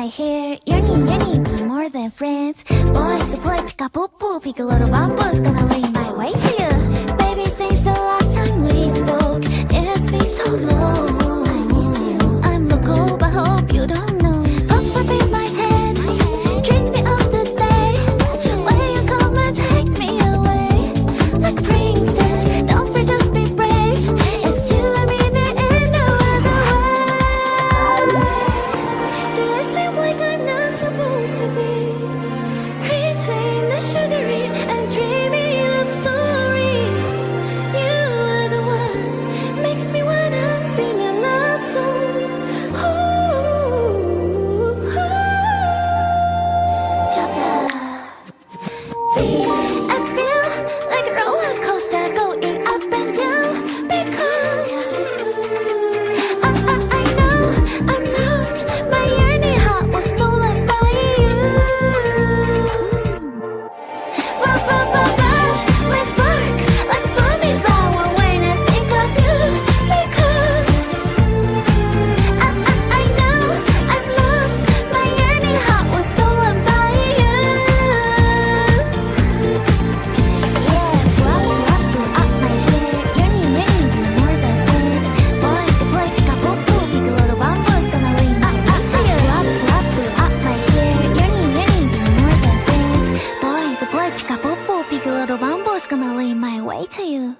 my hair. Yearning me more than friends. Boy, the boy pick up poo poo, pick a little bamboo's gonna lead my way to you. Baby, since the last time we spoke, it's been so long. I miss you. I'm local, but hope you don't know. Pop up in my head, dream me of the day when you come and take me away. Like princess, don't fear, just be brave. It's you and me, there ain't no other way. Do I seem like I'm not supposed to be? Retain the sugary and dreamy love story. You are the one, makes me wanna sing a love song. Ooh, Drop the beat. I feel like a roller coaster going up and down because I know I'm lost. My yearning heart was stolen by you. Gosh, my spark like a burning flower when I think of you because I know I'm lost. My yearning heart was stolen by you. Yeah, up my hair. Yearning you more than friends. Boy, the boy pick up poo poo, pick a little bamboo's gonna lead my way to you. Up my hair. Yearning you more than friends. Boy, the boy pick up poo poo, pick a little bamboo's gonna lead my way to you.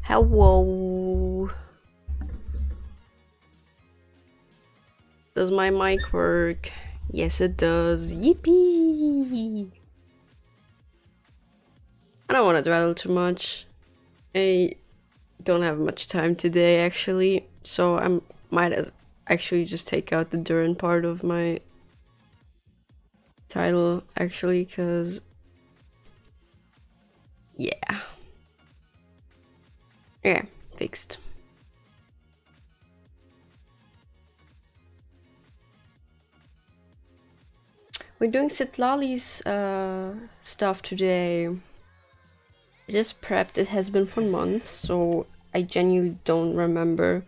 Hello. Does my mic work? Yes, it does. Yippee! I don't want to dwell too much. I don't have much time today, actually, so I might actually just take out the Duran part of my title, actually, because yeah. Yeah, fixed. We're doing Citlali's stuff today. It is prepped, it has been for months, so I genuinely don't remember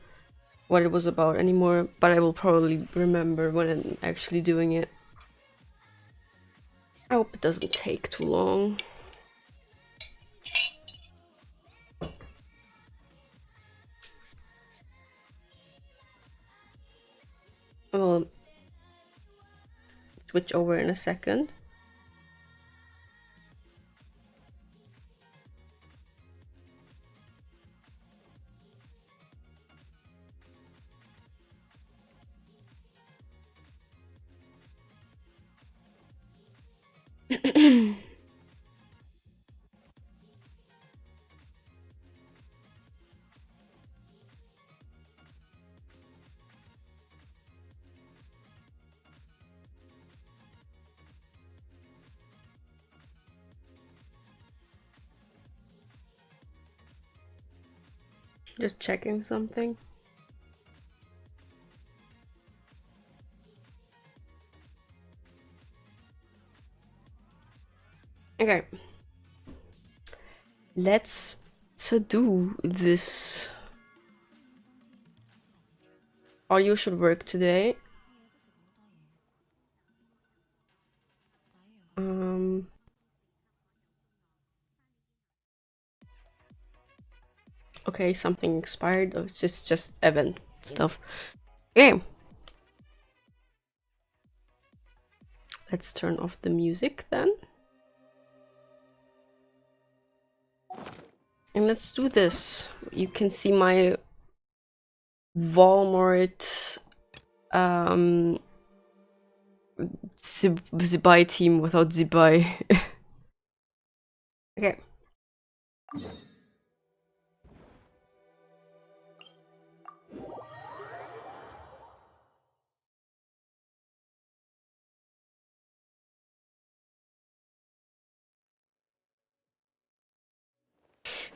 what it was about anymore, but I will probably remember when I'm actually doing it. I hope it doesn't take too long. I will switch over in a second. Just checking something. Okay. Let's do this. Audio should work today. Okay, something expired. Oh, it's just event stuff. Okay. Let's turn off the music then. And let's do this. You can see my Walmart Zibai team without Zibai. Okay.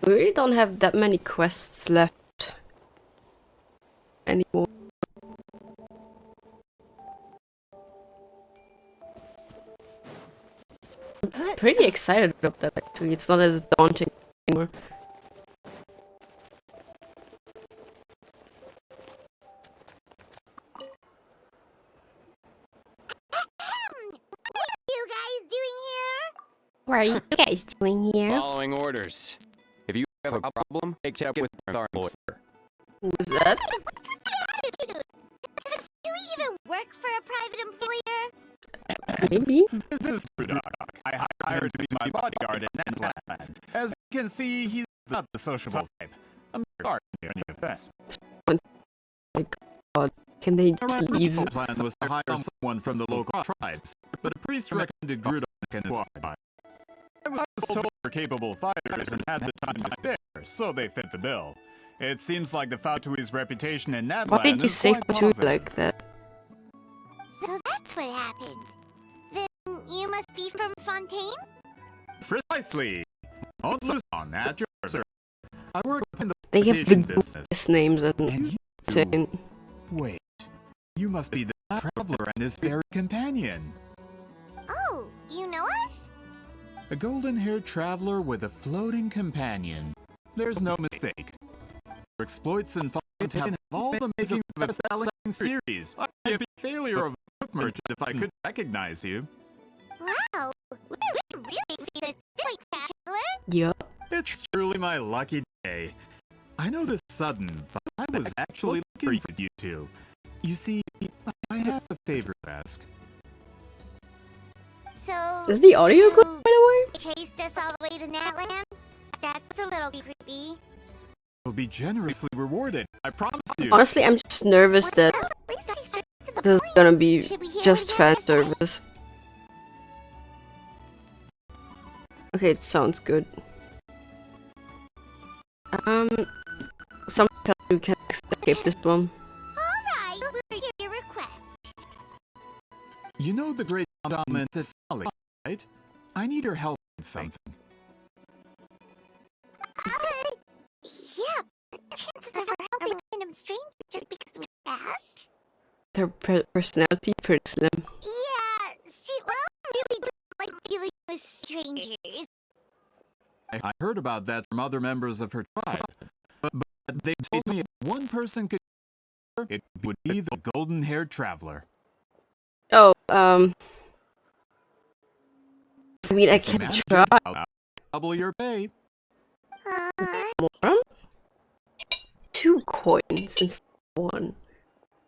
We really don't have that many quests left anymore. I'm pretty excited about that, actually. It's not as daunting anymore. What are you guys doing here? Following orders. If you have a problem, take it up with our lawyer. Who was that? Do we even work for a private employer? Maybe. This is Doc. I hired to be my bodyguard in Natland. As you can see, he's not the sociable type. I'm sorry for any offense. Can they just My leave? original plan was to hire someone from the local tribes, but a priest recommended Grudon in his squad. I was told they were capable fighters and had the time to spare, so they fit the bill. It seems like the Fatui's reputation in Natland Why did you is say quite Fatu positive. like that? So that's what happened. Then you must be from Fontaine? Precisely. Also on at your service. I work in the They have the plantation business. goofiest names and And you saying. Wait, you must be the traveler and his fairy companion. Oh, you know us? A golden-haired traveler with a floating companion. There's no mistake. Your exploits in Fontaine have all the making of a best-selling series. I'd be a failure of a book merchant if I couldn't recognize you. Wow, we're really famous this traveler. Yup. It's truly my lucky day. I know this is sudden, but I was actually looking for you two. You see, I have a favor to ask. So Is the audio good, you by the way? chased us all the way to Natland? That's a little creepy. You'll be generously rewarded, I promise you. Honestly, I'm just nervous that Well, please stay straight to the this is point. gonna be Should we hear just what he fan has to say? service. Okay, it sounds good. Some you can escape this one. Alright, we'll hear your request. You know the great dominant Citlali, right? I need her help with something. Yeah, the chances of her helping a random stranger just because we asked? Their personality pretty slim. Yeah, see, well, I really don't like dealing with strangers. I heard about that from other members of her tribe. But they told me if one person could help her, it would be the golden-haired traveler. Oh, I mean, I If you can manage try it, I'll double your pay. more. 2 coins instead of 1.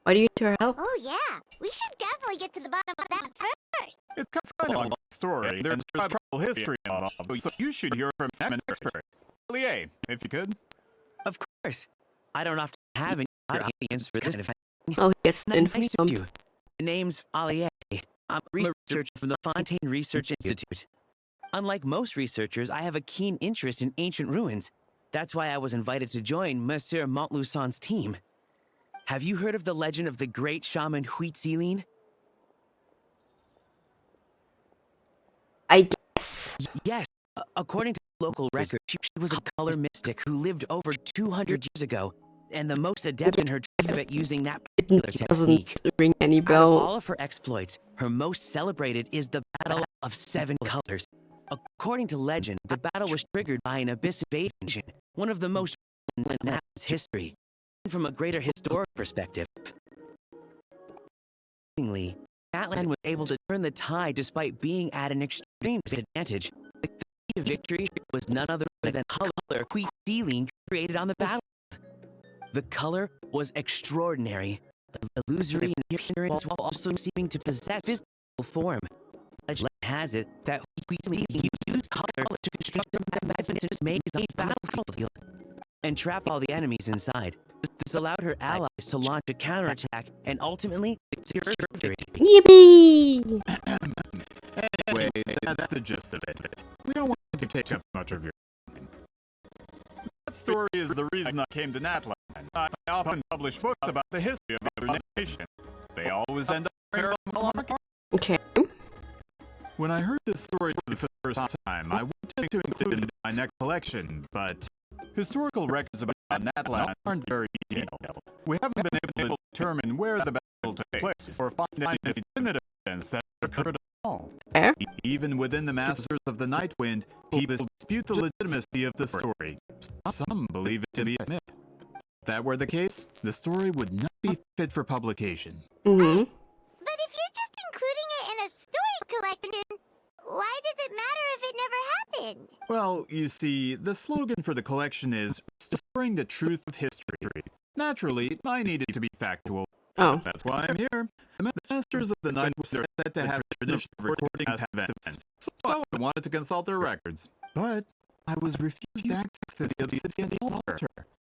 Why do you need her help? Oh yeah, we should definitely get to the bottom of that first. It's kind of a long story. There's tribal history involved, so you should hear from an expert. Lier, if you could. Of course. I don't often have any audience for this kind of thing. Oh, he gets the info. Nice to meet you. The name's Alier. I'm a researcher from the Fontaine Research Institute. Unlike most researchers, I have a keen interest in ancient ruins. That's why I was invited to join Monsieur Montluçon's team. Have you heard of the legend of the great shaman Citlali? I guess. Yes. According to local records, she was a color mystic who lived over 200 years ago, and the most adept in her tribe at using that particular It technique. doesn't ring any Out of bell. all of her exploits, her most celebrated is the Battle of 7 Colors. According to legend, the battle was triggered by an abyss invasion, one of the most in Natland's history. From a greater historic perspective, Natland was able to turn the tide despite being at an extreme disadvantage. The key to victory was none other than the color Citlali created on the battlefield. The color was extraordinary, illusory in appearance while also seeming to possess physical form. Legend has it that Citlali used color to construct a magnificent maze on the battlefield and trap all the enemies inside. This allowed her allies to launch a counterattack and ultimately secure victory. Yippee! Anyway, that's the gist of it. We don't want to take up much of your time. That story is the reason I came to Natland. I often publish books about the history of other nations. They always end up very well. Okay. When I heard this story for the first time, I wanted to include it in my next collection, but historical records about Natland aren't very detailed. We haven't been able to determine where the battle took place or find any definitive evidence that occurred at all. Fair. Even within the Masters of the Night Wind, people dispute the legitimacy of the story. Some believe it to be a myth. If that were the case, the story would not be fit for publication. Mm-hmm. But if you're just including it in a story collection, why does it matter if it never Well, you see, the slogan for the collection is Restoring the Truth of History. Naturally, I needed to be factual. Oh. That's why I'm here. The Masters of the Night were set to have a tradition of recording past events, so I wanted to consult their records. But I was refused access to the obsidian altar.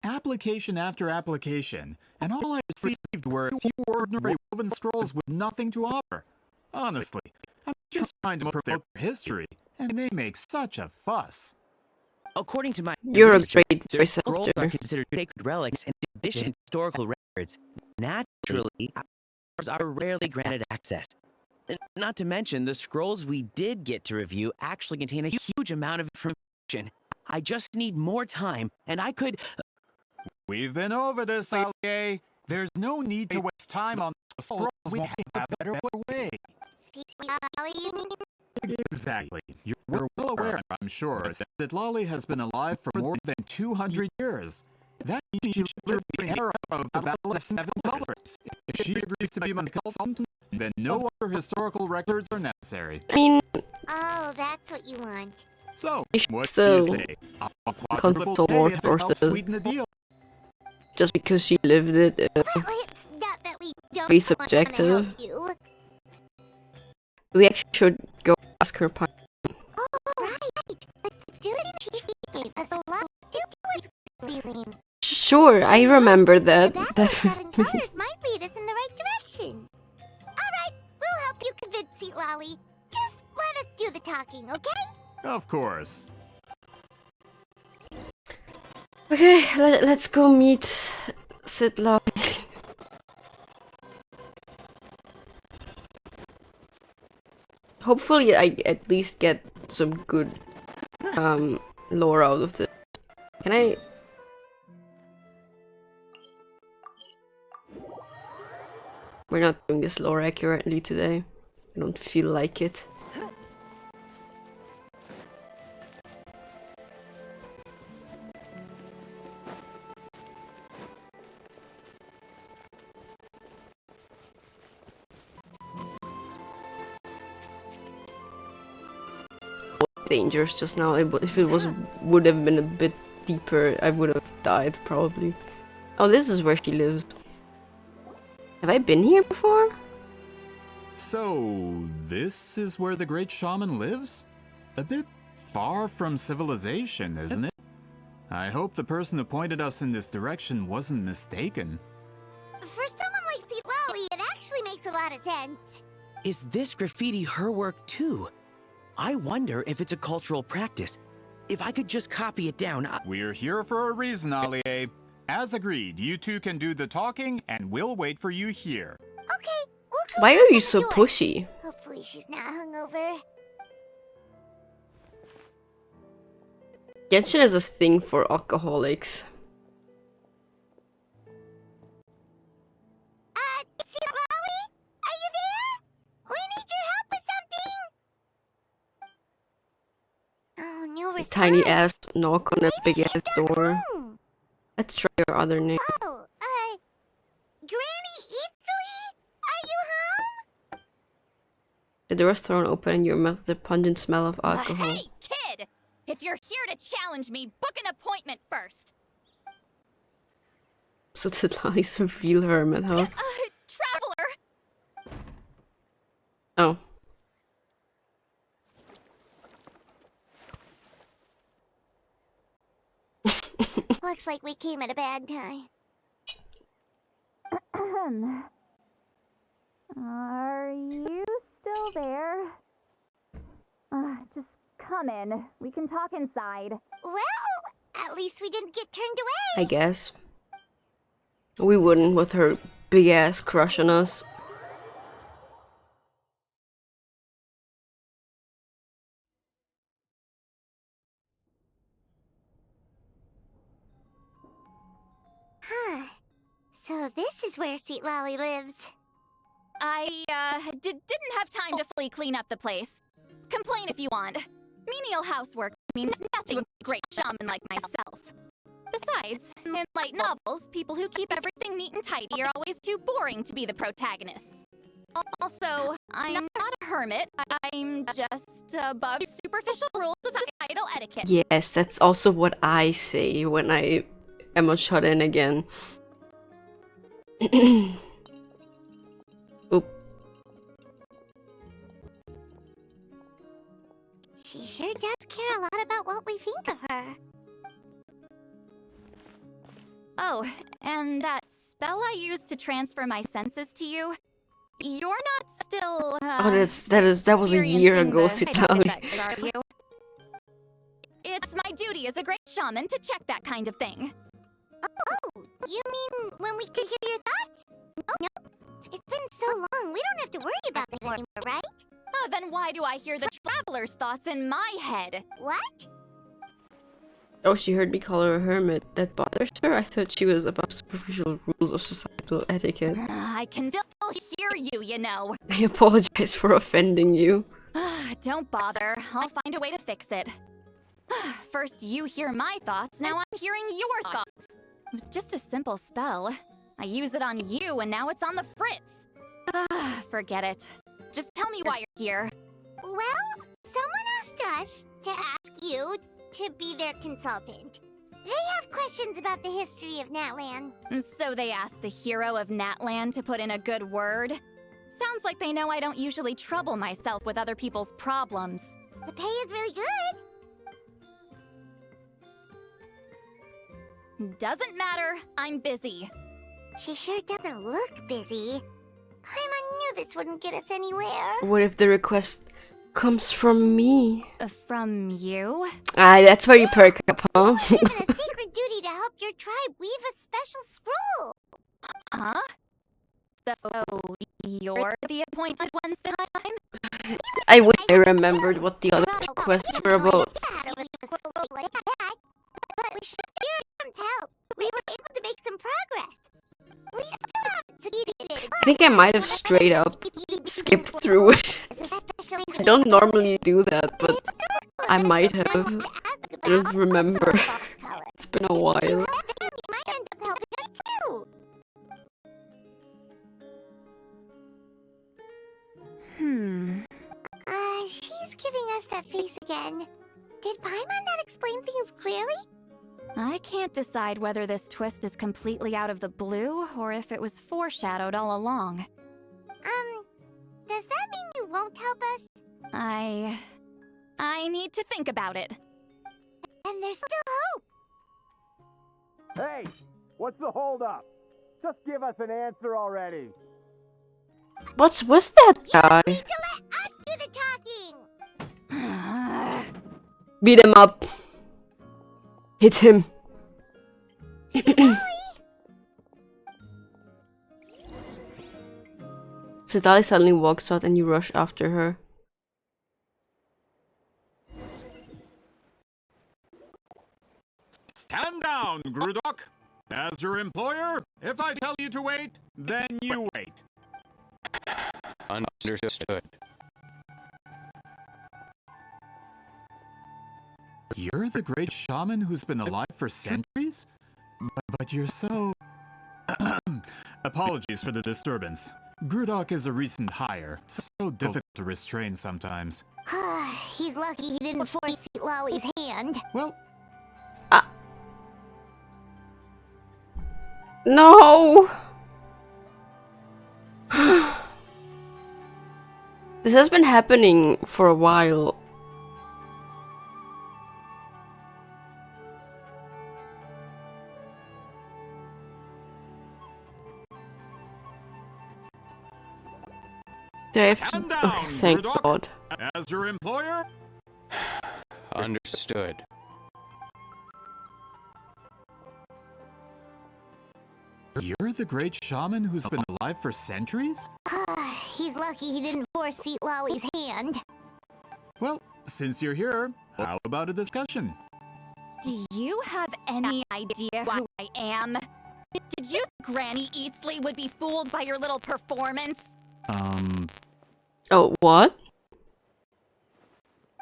Application after application, and all I received were a few ordinary woven scrolls with nothing to offer. Honestly, I'm just trying to promote their history, and they make such a fuss. According to my You're a research, great their scrolls researcher. are considered sacred relics and addition to historical records. Naturally, ours are rarely granted access. Not to mention, the scrolls we did get to review actually contain a huge amount of information. I just need more time, and I could... We've been over this, Allie. There's no need to waste time on the scrolls. We have a better way. Exactly. You're well aware, I'm sure, that Citlali has been alive for more than 200 years. That means she lived the era of the Battle of Seven Colors. If she agrees to be my consultant, then no other historical records are necessary. I mean, Oh, that's what you want. So, You should what do you still say? I'll consult quadruple more pay if it helps forces. sweeten the deal. just because she lived it, Well, it's not that we don't Be want to subjective. help you. we actually should go ask her. Oh, right. The duty chief gave us a lot to do with Celine. Sure, I remember that. The Battle of Seven Definitely. Colors might lead us in the right direction. Alright, we'll help you convince Citlali. Just let us do the talking, okay? Of course. Okay, let's go meet Citlali. Hopefully I at least get some good lore out of this. Can I? We're not doing this lore accurately today. I don't feel like it. Dangerous just now. If it would have been a bit deeper, I would have died probably. Oh, this is where she lives. Have I been here before? So, this is where the great shaman lives? A bit far from civilization, isn't it? I hope the person who pointed us in this direction wasn't mistaken. For someone like Citlali, it actually makes a lot of sense. Is this graffiti her work too? I wonder if it's a cultural practice. If I could just copy it down, We're here for a reason, Allie. As agreed, you two can do the talking, and we'll wait for you here. Okay, we'll go Why knock are on you the so door. pushy? Hopefully she's not hungover. Genshin is a thing for alcoholics. Citlali? Are you there? We need your help with something. Oh, no response. Tiny ass knock on a Maybe big ass she's not door. home. Let's try your other name. Oh, Granny Itsuli? Are you home? The door is thrown open and you mouth the pungent smell of alcohol. Hey, kid! If you're here to challenge me, book an appointment first. So Citlali's a real hermit, huh? Traveler! Oh. Looks like we came at a bad time. Are you still there? Just come in. We can talk inside. Well, at least we didn't get turned away. I guess. We wouldn't with her big ass crush on us. Huh. So this is where Citlali lives. I, didn't have time to fully clean up the place. Complain if you want. Menial housework means nothing to a great shaman like myself. Besides, in light novels, people who keep everything neat and tidy are always too boring to be the protagonists. Also, I'm not a hermit. I'm just above superficial rules of societal etiquette. Yes, that's also what I say when I am a shut-in again. Oop. She sure does care a lot about what we think of her. Oh, and that spell I used to transfer my senses to you, you're not still, Oh, that was a year experiencing ago, the side Citlali. effects, are you? It's my duty as a great shaman to check that kind of thing. Oh, you mean when we could hear your thoughts? Oh, no. It's been so long, we don't have to worry about that anymore, right? Oh, then why do I hear the traveler's thoughts in my head? What? Oh, she heard me call her a hermit. That bothers her? I thought she was above superficial rules of societal etiquette. I can still hear you, you know. I apologize for offending you. Don't bother. I'll find a way to fix it. First you hear my thoughts, now I'm hearing your thoughts. It was just a simple spell. I use it on you and now it's on the Fritz. Forget it. Just tell me why you're here. Well, someone asked us to ask you to be their consultant. They have questions about the history of Natlan. So they asked the hero of Natlan to put in a good word? Sounds like they know I don't usually trouble myself with other people's problems. The pay is really good. Doesn't matter, I'm busy. She sure doesn't look busy. Paimon knew this wouldn't get us anywhere. What if the request comes from me? From you? Ah, that's where you perk up, huh? Given a sacred duty to help your tribe weave a special scroll. Huh? So, you're the appointed ones this time? I wish I remembered what the other requests were about. But with Shadow's help, we were able to make some progress. We still haven't succeeded. I think I might have straight up skipped through it. I don't normally do that, but I might have. I don't remember. It's been a while. She's giving us that face again. Did Paimon not explain things clearly? I can't decide whether this twist is completely out of the blue or if it was foreshadowed all along. Does that mean you won't help us? I need to think about it. And there's still hope. Hey, what's the holdup? Just give us an answer already. What's with that guy? You need to let us do the talking. Beat him up. Hit him. Citlali suddenly walks out and you rush after her. Stand down, Grudok. As your employer, if I tell you to wait, then you wait. Understood. You're the great shaman who's been alive for centuries? But you're so... Apologies for the disturbance. Grudok is a recent hire, so difficult to restrain sometimes. He's lucky he didn't force Citlali's hand. Well, No! This has been happening for a while. Do I have to... stand Okay, down, thank Grudok. God. As your employer, Understood. you're the great shaman who's been alive for centuries? He's lucky he didn't force Citlali's hand. Well, since you're here, how about a discussion? Do you have any idea who I am? Did you think Granny Eatsley would be fooled by your little performance? Oh, what?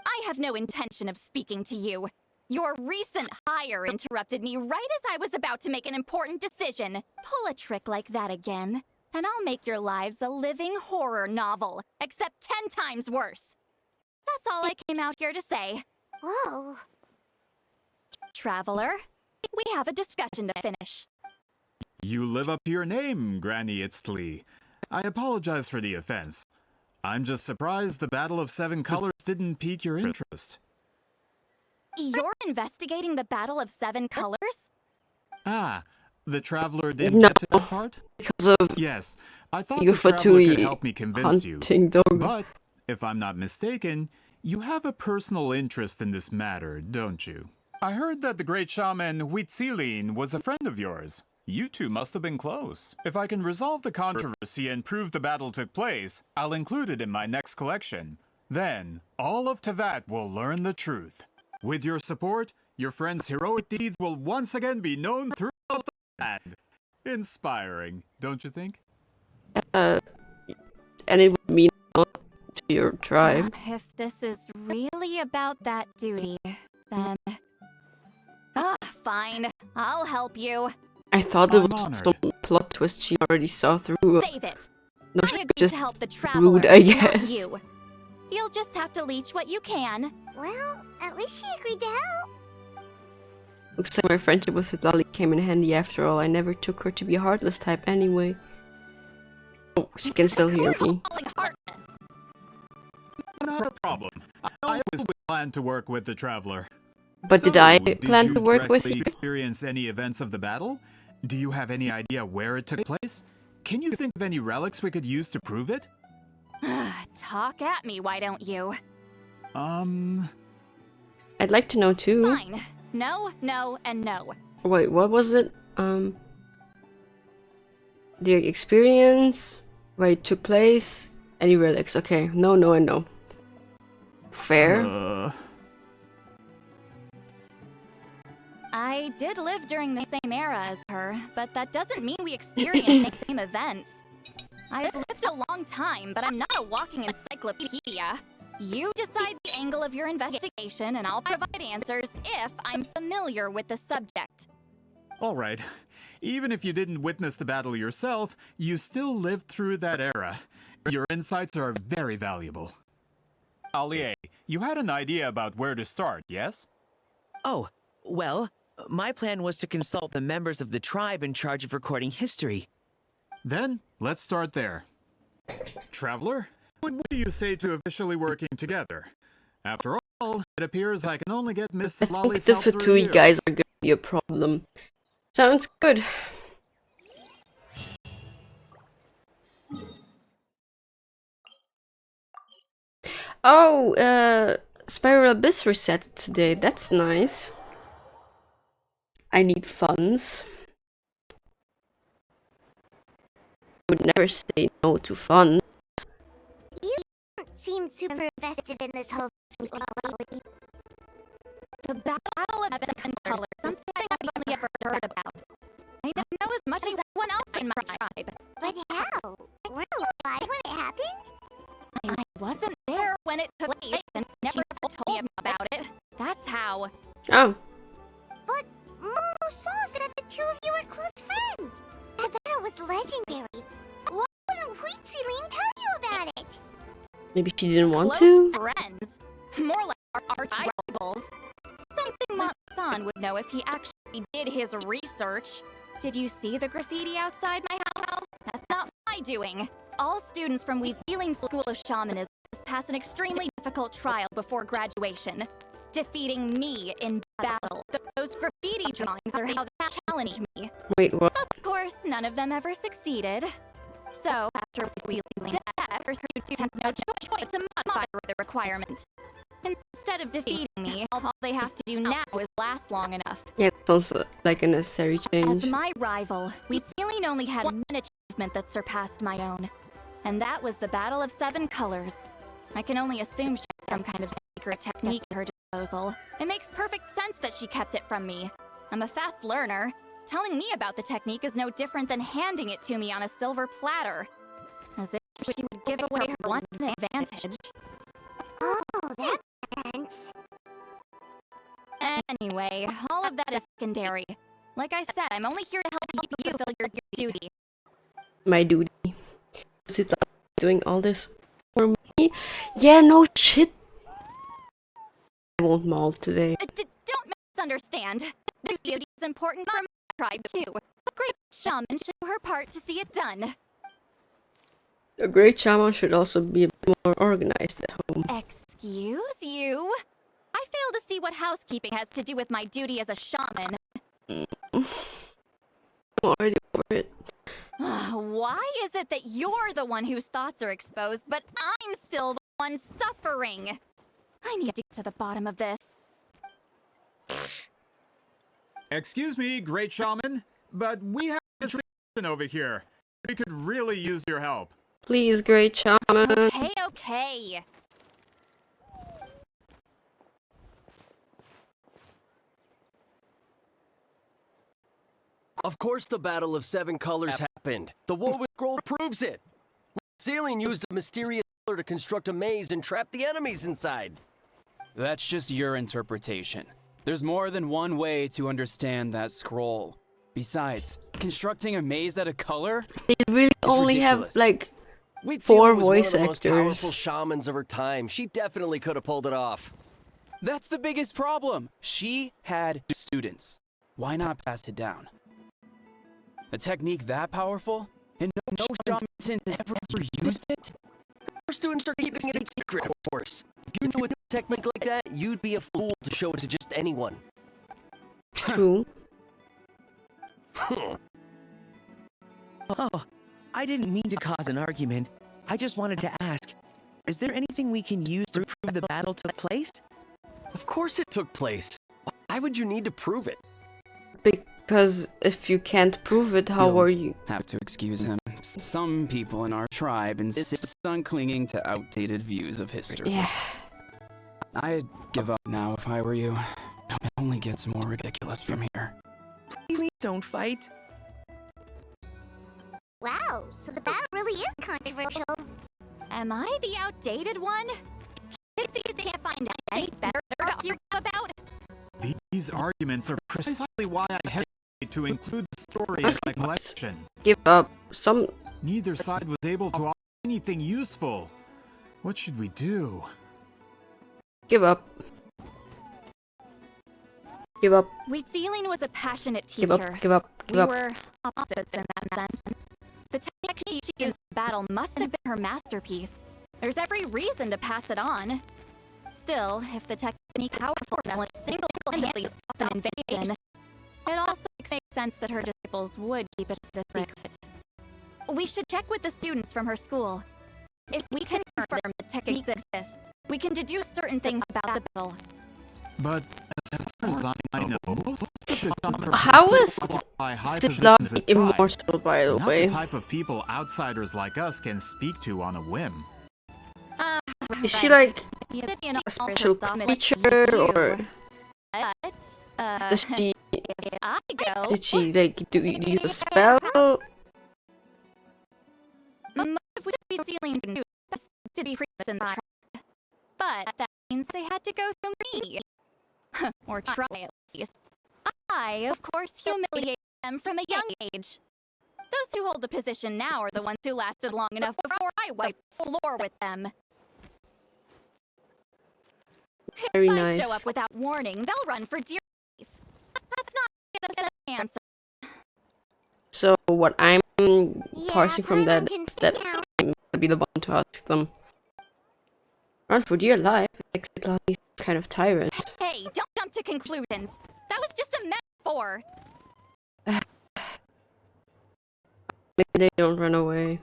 I have no intention of speaking to you. Your recent hire interrupted me right as I was about to make an important decision. Pull a trick like that again, and I'll make your lives a living horror novel, except 10 times worse. That's all I came out here to say. Whoa. Traveler, we have a discussion to finish. You live up to your name, Granny Itztli. I apologize for the offense. I'm just surprised the Battle of Seven Colors didn't pique your interest. You're investigating the Battle of Seven Colors? Ah, the Traveler didn't No, get to that part? because of Yes, I thought the you Traveler could Fatui help me convince you. hunting dog. But, if I'm not mistaken, you have a personal interest in this matter, don't you? I heard that the great shaman Huitzilin was a friend of yours. You two must have been close. If I can resolve the controversy and prove the battle took place, I'll include it in my next collection. Then, all of Tevat will learn the truth. With your support, your friend's heroic deeds will once again be known throughout the land. Inspiring, don't you think? And it would mean a lot to your tribe. If this is really about that duty, then... fine. I'll help you. I thought it I'm was honored. some plot twist she already saw through. Save it. No, I she agreed just to help the traveler, rude, I not guess. you. You'll just have to leech what you can. Well, at least she agreed to help. Looks like my friendship with Citlali came in handy after all. I never took her to be a heartless type anyway. Oh, she can still hear me. Calling heartless. Not a problem. I always plan to work with the Traveler. But So, did I did plan you to work with directly you? experience any events of the battle? Do you have any idea where it took place? Can you think of any relics we could use to prove it? Talk at me, why don't you? I'd like to know too. Fine. No, no, and no. Wait, what was it? The experience, where it took place, any relics. Okay, no, no, and no. Fair. I did live during the same era as her, but that doesn't mean we experienced the same events. I've lived a long time, but I'm not a walking encyclopedia. You decide the angle of your investigation, and I'll provide answers if I'm familiar with the subject. Alright. Even if you didn't witness the battle yourself, you still lived through that era. Your insights are very valuable. Allie, you had an idea about where to start, yes? Oh, well, my plan was to consult the members of the tribe in charge of recording history. Then, let's start there. Traveler, what do you say to officially working together? After all, it appears I can only get Miss I think Citlali's the help through Fatui you. guys are gonna be a problem. Sounds good. Oh, Spiral Abyss reset today. That's nice. I need funds. I would never say no to funds. You don't seem super invested in this whole thing, Citlali. The Battle of Seven Colors, something I've only ever heard about. I don't know as much as anyone else in my tribe. But how? Weren't you alive when it happened? I wasn't there when it took place and never told me about it. That's how. Oh, But Momo Saw said the two of you were close friends. That battle was legendary. Why wouldn't Huitzilin tell you about it? maybe she didn't want Close to? friends. More like our arch rivals. Something Mat-san would know if he actually did his research. Did you see the graffiti outside my house? That's not my doing. All students from Huitzilin School of Shamanism pass an extremely difficult trial before graduation, defeating me in battle. Those graffiti drawings are how they challenge me. Wait, what? Of course, none of them ever succeeded. So, after Huitzilin's death, our students had no choice to modify the requirement. Instead of defeating me, all they have to do now is last long enough. Yeah, it sounds like a necessary As change. my rival, Huitzilin only had one achievement that surpassed my own. And that was the Battle of Seven Colors. I can only assume she had some kind of secret technique at her disposal. It makes perfect sense that she kept it from me. I'm a fast learner. Telling me about the technique is no different than handing it to me on a silver platter. As if she would give away her one advantage. Oh, that makes sense. Anyway, all of that is secondary. Like I said, I'm only here to help you fulfill your duty. My duty. Citlali doing all this for me? Yeah, no shit. I won't maul today. Don't misunderstand. This duty is important for my tribe too. A great shaman should do her part to see it done. A great shaman should also be a bit more organized at home. Excuse you? I fail to see what housekeeping has to do with my duty as a shaman. I'm already over it. Why is it that you're the one whose thoughts are exposed, but I'm still the one suffering? I need to get to the bottom of this. Excuse me, great shaman, but we have a situation over here. We could really use your help. Please, great shaman. Okay. Of course the Battle of Seven Colors happened. The Woven Scroll proves it. Celine used a mysterious color to construct a maze and trap the enemies inside. That's just your interpretation. There's more than one way to understand that scroll. Besides, constructing a maze out of color? They really It's only ridiculous. have like Wheat 4 Celine was one voice of the most actors. powerful shamans of her time. She definitely could have pulled it off. That's the biggest problem. She had students. Why not pass it down? A technique that powerful? And no shaman has ever used it? Her students are keeping it a secret, of course. If you knew a technique like that, you'd be a fool to show it to just anyone. True. Oh, I didn't mean to cause an argument. I just wanted to ask, is there anything we can use to prove the battle took place? Of course it took place. Why would you need to prove it? Because if you can't prove it, how You'll are you? have to excuse him. Some people in our tribe insist on clinging to outdated views of history. Yeah. I'd give up now if I were you. It only gets more ridiculous from here. Please don't fight. Wow, so the battle really is controversial. Am I the outdated one? Kids these days can't find any better to argue about. These arguments are precisely why I hesitate to include the story in my collection. Give up. Neither side was able to offer anything useful. What should we do? Give up. Give up. Celine was a passionate Give teacher. up. Give up. Give We up. were opposites in that sense. The technique she used in battle must have been her masterpiece. There's every reason to pass it on. Still, if the technique is powerful enough to single-handedly stop an invasion, it also makes sense that her disciples would keep it a secret. We should check with the students from her school. If we can confirm the techniques exist, we can deduce certain things about the battle. But as far as I know, most shamans How is occupy high positions Citlali at tribe. immortal, by the Not way? the type of people outsiders like us can speak to on a whim. Is she like A a special creature, or does she if I go, did she like use a spell? most of Celine's do to be free in the tribe. But that means they had to go through me. Or try at least. I, of course, humiliated them from a young age. Those who hold the position now are the ones who lasted long enough before I wiped the floor with them. Very If I nice. show up without warning, they'll run for dear life. That's not an answer. So what I'm parsing from that can is that stick out. I'm gonna be the one to ask them. Run for dear life. Like Citlali's kind of tyrant. Hey, don't jump to conclusions. That was just a metaphor. Maybe they don't run away.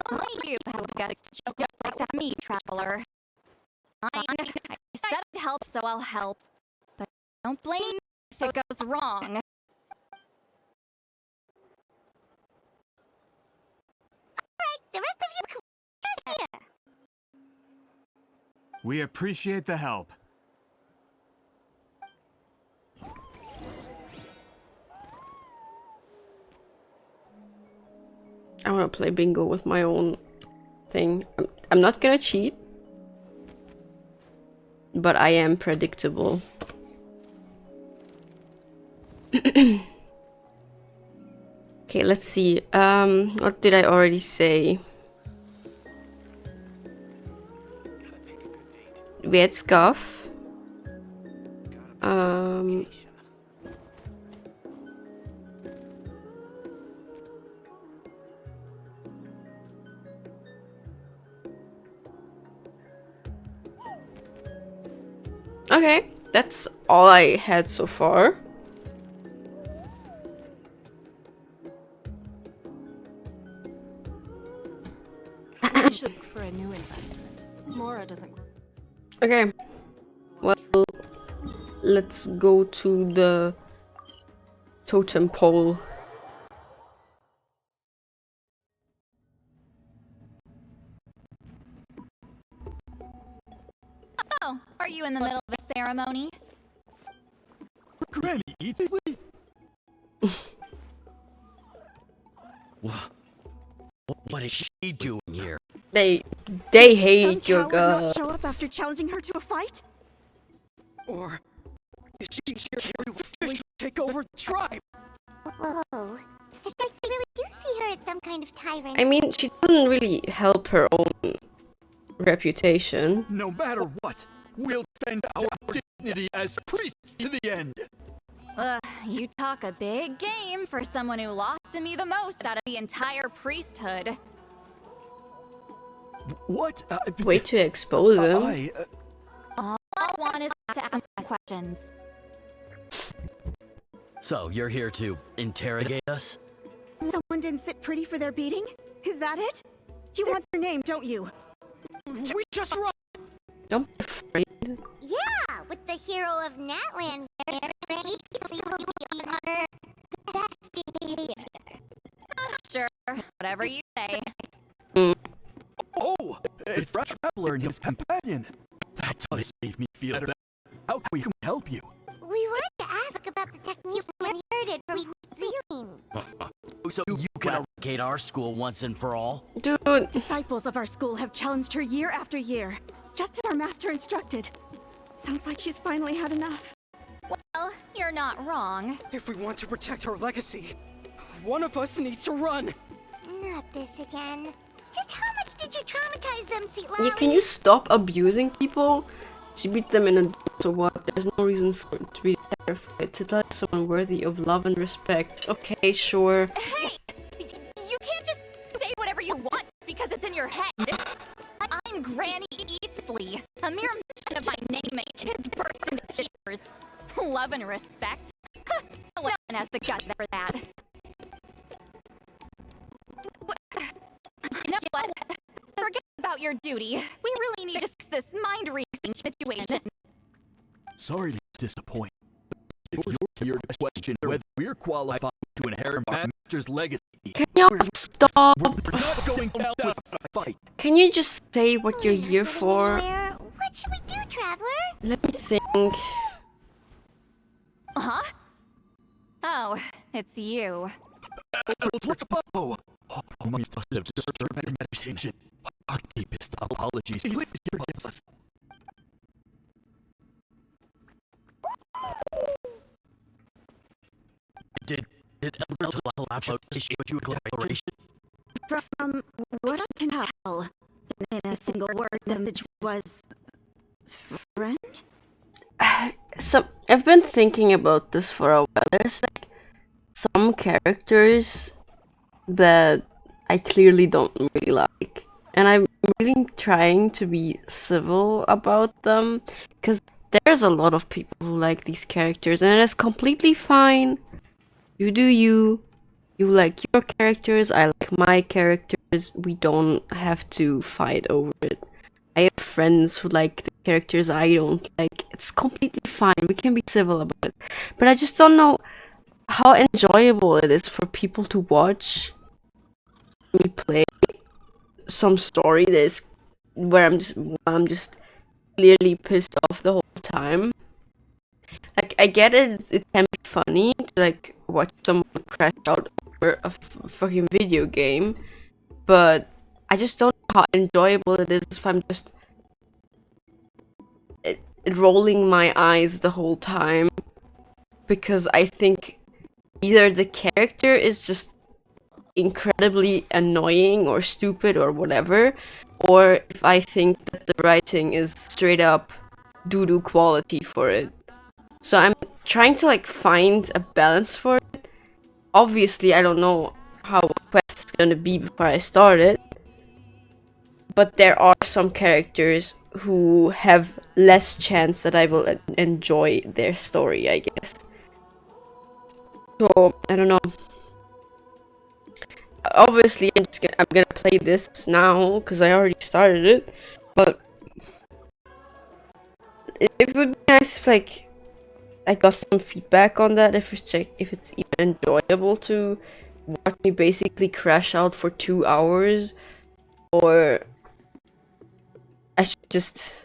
Only you have the guts to joke like that, me, traveler. Fine, I said I'd help, so I'll help. But don't blame me if it goes wrong. The rest of you can here. We appreciate the help. I want to play bingo with my own thing. I'm not gonna cheat, but I am predictable. Okay, let's see. What did I already say? We had Scuff. Okay, that's all I had so far. We should look for a new investment. Mora doesn't. Okay, well, let's go to the totem pole. Oh, are you in the middle of a ceremony? Granny Eatley? What is she doing here? They Some hate your coward guts. not show up after challenging her to a fight? Or is she here to officially take over the tribe? Whoa. It's like they really do see her as some kind of tyrant. I mean, she doesn't really help her own reputation. No matter what, we'll defend our dignity as priests to the end. You talk a big game for someone who lost to me the most out of the entire priesthood. What? Way to expose him. All I want is to ask questions. So, you're here to interrogate us? Someone didn't sit pretty for their beating? Is that it? You want their name, don't you? We just run! Don't be afraid. Yeah, with the hero of Natland here, Granny Eatley will be on her best behavior. Sure, whatever you say. Oh, a traveler and his companion. That does make me feel better. How can we help you? We wanted to ask about the technique we inherited from Zealing. So you can eradicate our school once and for all? Dude, Disciples of our school have challenged her year after year, just as our master instructed. Sounds like she's finally had enough. Well, you're not wrong. If we want to protect our legacy, one of us needs to run! Not this again. Just how much did you traumatize them, Citlali? yeah, can you stop abusing people? She beat them in a so what? There's no reason for it to be terrified. Citlali is someone worthy of love and respect. Okay, sure. Hey! You can't just say whatever you want because it's in your head. I'm Granny Eatley. A mere mention of my name makes kids burst into tears. Love and respect? No one has the guts for that. You know what? Forget about your duty. We really need to fix this mind-reading situation. Sorry to disappoint. If you're here to question whether we're qualified to inherit my master's legacy, Can you stop? we're not going down with a fight. Can you just say what you're here for? What should we do, Traveler? Let me think. Huh? Oh, it's you. Oh, my must have disturbed your meditation. Our deepest apologies. Please forgive us. Did Elemental allow issue you a declaration? From what I can tell, in a single word, the message was... friend? So, I've been thinking about this for a while. There's like some characters that I clearly don't really like. And I'm really trying to be civil about them. Because there's a lot of people who like these characters. And it's completely fine. You do you. You like your characters. I like my characters. We don't have to fight over it. I have friends who like the characters I don't like. It's completely fine. We can be civil about it. But I just don't know how enjoyable it is for people to watch me play some story that is where I'm just clearly pissed off the whole time. Like, I get it, it can be funny to like watch someone crash out over a fucking video game, but I just don't know how enjoyable it is if I'm just rolling my eyes the whole time, because I think either the character is just incredibly annoying or stupid or whatever, or if I think that the writing is straight up doo-doo quality for it. So I'm trying to like find a balance for it. Obviously, I don't know how a quest is gonna be before I start it, but there are some characters who have less chance that I will enjoy their story, I guess. So I don't know. Obviously, I'm gonna play this now because I already started it, but it would be nice if like I got some feedback on that. If it's even enjoyable to watch me basically crash out for 2 hours, or I should just,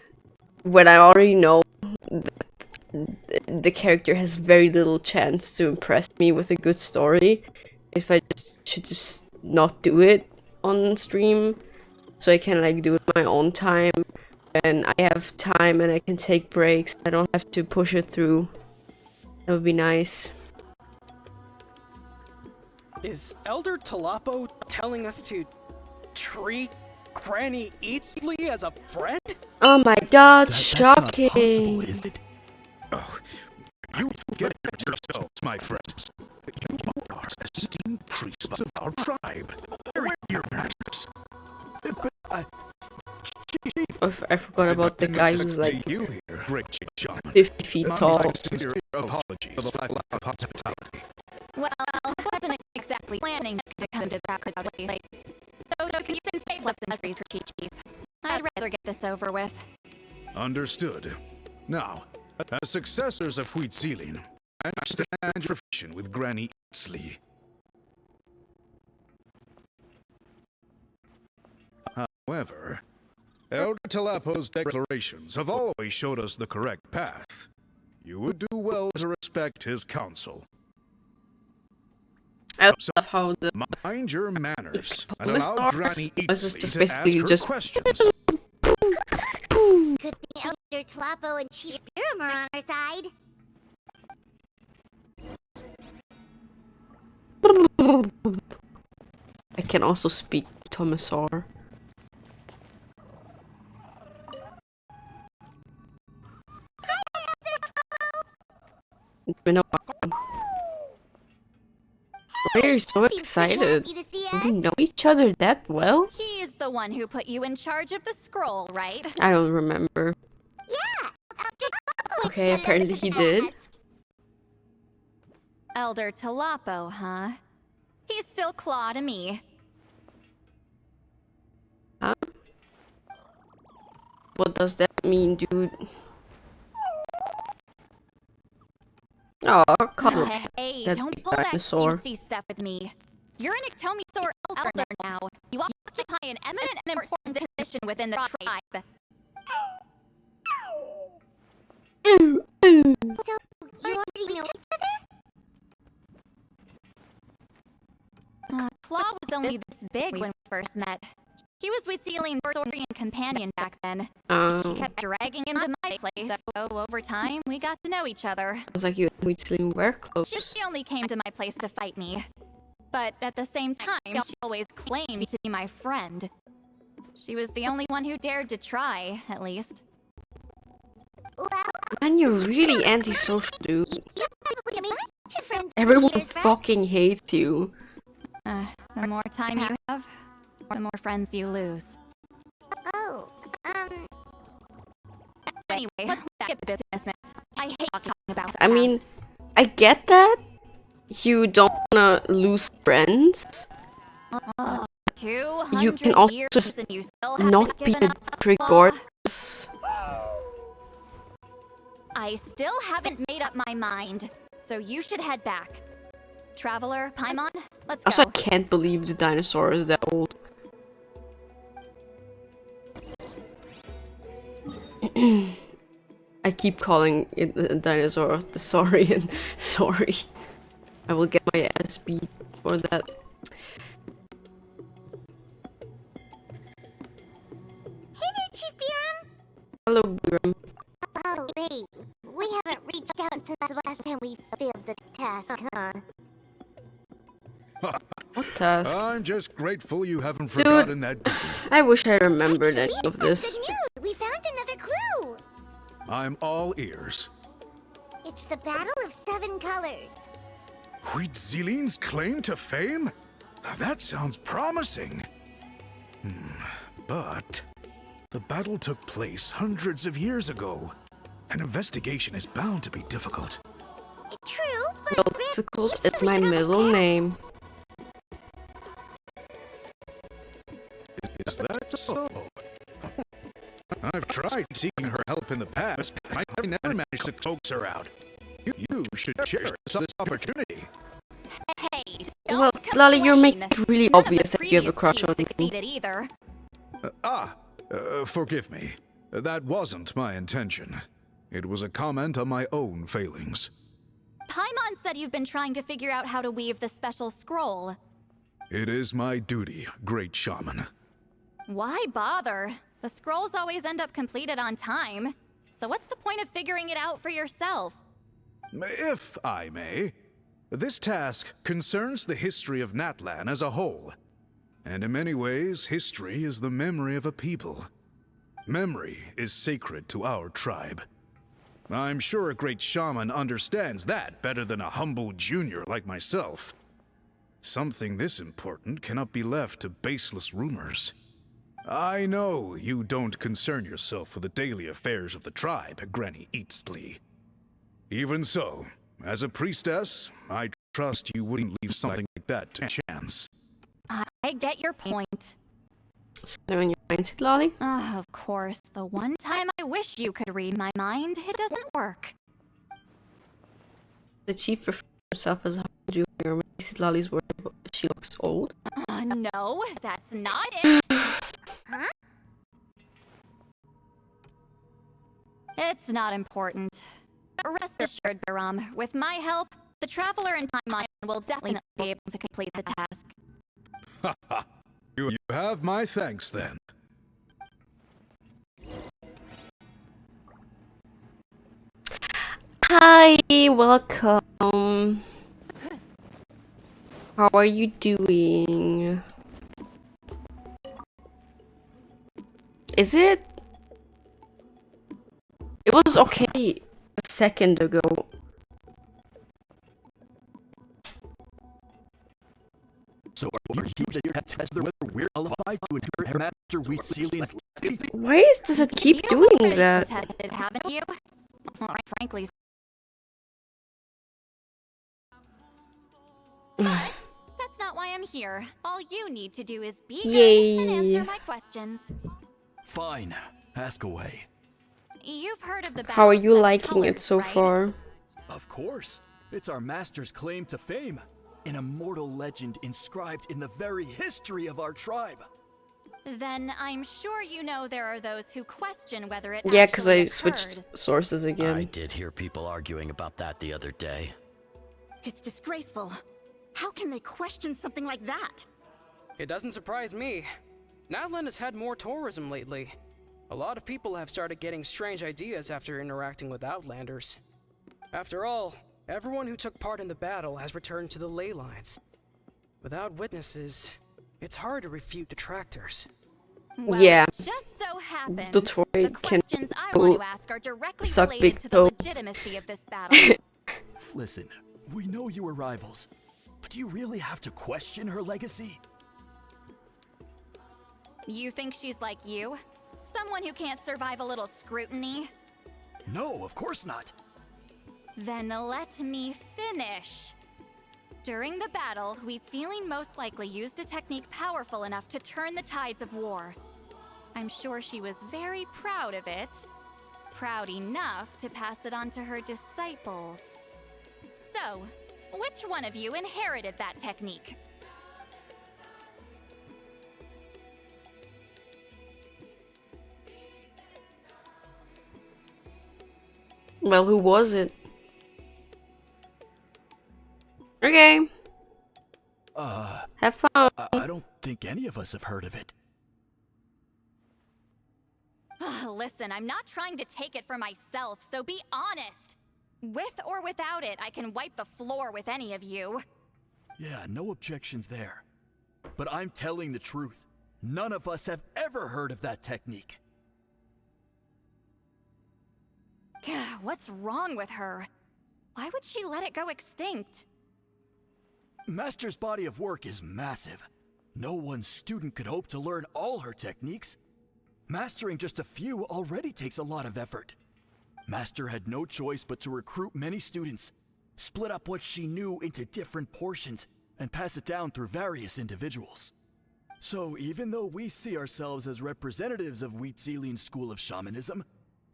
when I already know that the character has very little chance to impress me with a good story, if I should just not do it on stream, so I can like do it my own time, and I have time and I can take breaks. I don't have to push it through. That would be nice. Is Elder Talapo telling us to treat Granny Eatsley as a friend? Oh my god, That's not shocking! possible, is it? Oh, you forget yourselves, my friends. You are esteemed priests of our tribe. Where are your masters? I forgot about the guy who's like you here, great shaman. 50 feet tall. My sincere apologies for the lack of hospitality. Well, I wasn't exactly planning to come to that place. So can you save left and freeze for Chief? I'd rather get this over with. Understood. Now, as successors of Wheat Ceiling, I understand your affection with Granny Eatsley. However, Elder Talapo's declarations have always showed us the correct path. You would do well to respect his counsel. I love how the Mind your manners and Thomas allow Stars Granny was Eatsley just to basically ask her just questions. Good thing Elder Tlapo and Chief Biram are on our side. I can also speak Tomasar. It's been a while. We're so excited. We know each other that well? He's the one who put you in charge of the scroll, right? I don't remember. Yeah. Okay, apparently he did. Elder Talapo, huh? He's still claw to me. Huh? What does that mean, dude? Oh, cuddle. Hey, That don't big pull that dinosaur. cutesy stuff with me. You're an Ectomisaur elder now. You occupy an eminent and important position within the tribe. So, you already know each other? Claw was only this big when we first met. He was with Celine's Saurian companion back then. She kept dragging him to my place, so over time, we got to know each other. It was like you and Weasley were close. She only came to my place to fight me. But at the same time, she always claimed to be my friend. She was the only one who dared to try, at least. Well, Man, you're really antisocial, dude. you probably made a bunch of friends. Everyone years, right? fucking hates you. The more time you have, the more friends you lose. Oh, Anyway, let's skip the business. I hate talking about the I mean, past. I get that. You don't wanna lose friends. You can 200 also years just and you still not haven't be given a up the dick claw. regardless. I still haven't made up my mind, so you should head back. Traveler, Paimon, let's Also, I go. can't believe the dinosaur is that old. I keep calling it a dinosaur the saurian. Sorry. I will get my ass beat for that. hey there, Chief Biram. Hello, Biram. Oh, wait. We haven't reached out since the last time we failed the task, huh? What task. I'm just grateful you haven't forgotten that duty. I wish I remembered any of this. Good news! We found another clue! I'm all ears. It's the Battle of Seven Colors. Huitzilin's claim to fame? That sounds promising. But the battle took place hundreds of years ago. An investigation is bound to be difficult. True, but Well, difficult is my middle name. Is that so? I've tried seeking her help in the past, but I never managed to coax her out. You should cherish this opportunity. Hey, Well, don't Lolly, you're making complain. it really None of obvious the that you have a previous crush on chiefs me. succeeded either. Forgive me. That wasn't my intention. It was a comment on my own failings. Paimon said you've been trying to figure out how to weave the special scroll. It is my duty, great shaman. Why bother? The scrolls always end up completed on time. So what's the point of figuring it out for yourself? If I may, this task concerns the history of Natlan as a whole. And in many ways, history is the memory of a people. Memory is sacred to our tribe. I'm sure a great shaman understands that better than a humble junior like myself. Something this important cannot be left to baseless rumors. I know you don't concern yourself with the daily affairs of the tribe, Granny Eatsley. Even so, as a priestess, I trust you wouldn't leave something like that to chance. I get your point. So in your mind, Citlali? Of course, the one time I wish you could read my mind, it doesn't work. The chief refers to herself as a junior. Maybe Citlali's worried she looks old. No, that's not it. Huh? It's not important. Rest assured, Baram, with my help, the Traveler and Paimon will definitely be able to complete the task. You have my thanks then. Hi, welcome. How are you doing? Is it? It was okay a second ago. So are you here to test whether we're qualified to interpret Master Wheatselian's legacy? Why does it keep doing that? Tested, haven't you? Frankly. But that's not why I'm here. All you need to do is be good and answer my questions. Fine, ask away. You've heard of the How are Battle of you Seven liking it Colors, so right? far? Of course, it's our master's claim to fame. An immortal legend inscribed in the very history of our tribe. Then I'm sure you know there are those who question whether it Yeah, because actually I switched occurred. sources again. I did hear people arguing about that the other day. It's disgraceful. How can they question something like that? It doesn't surprise me. Natlan has had more tourism lately. A lot of people have started getting strange ideas after interacting with Outlanders. After all, everyone who took part in the battle has returned to the ley lines. Without witnesses, it's hard to refute detractors. Well, Yeah. it just so happens Detroit the can questions I want to ask are directly suck related big to the toe. legitimacy of this battle. Listen, we know you were rivals, but do you really have to question her legacy? You think she's like you? Someone who can't survive a little scrutiny? No, of course not. Then let me finish. During the battle, Wheatselian most likely used a technique powerful enough to turn the tides of war. I'm sure she was very proud of it. Proud enough to pass it on to her disciples. So, which one of you inherited that technique? Well, who was it? Okay. Have fun. I don't think any of us have heard of it. Listen, I'm not trying to take it for myself, so be honest. With or without it, I can wipe the floor with any of you. Yeah, no objections there. but I'm telling the truth. None of us have ever heard of that technique. What's wrong with her? Why would she let it go extinct? Master's body of work is massive. No one student could hope to learn all her techniques. Mastering just a few already takes a lot of effort. Master had no choice but to recruit many students, split up what she knew into different portions, and pass it down through various individuals. So even though we see ourselves as representatives of Zitlali's school of shamanism,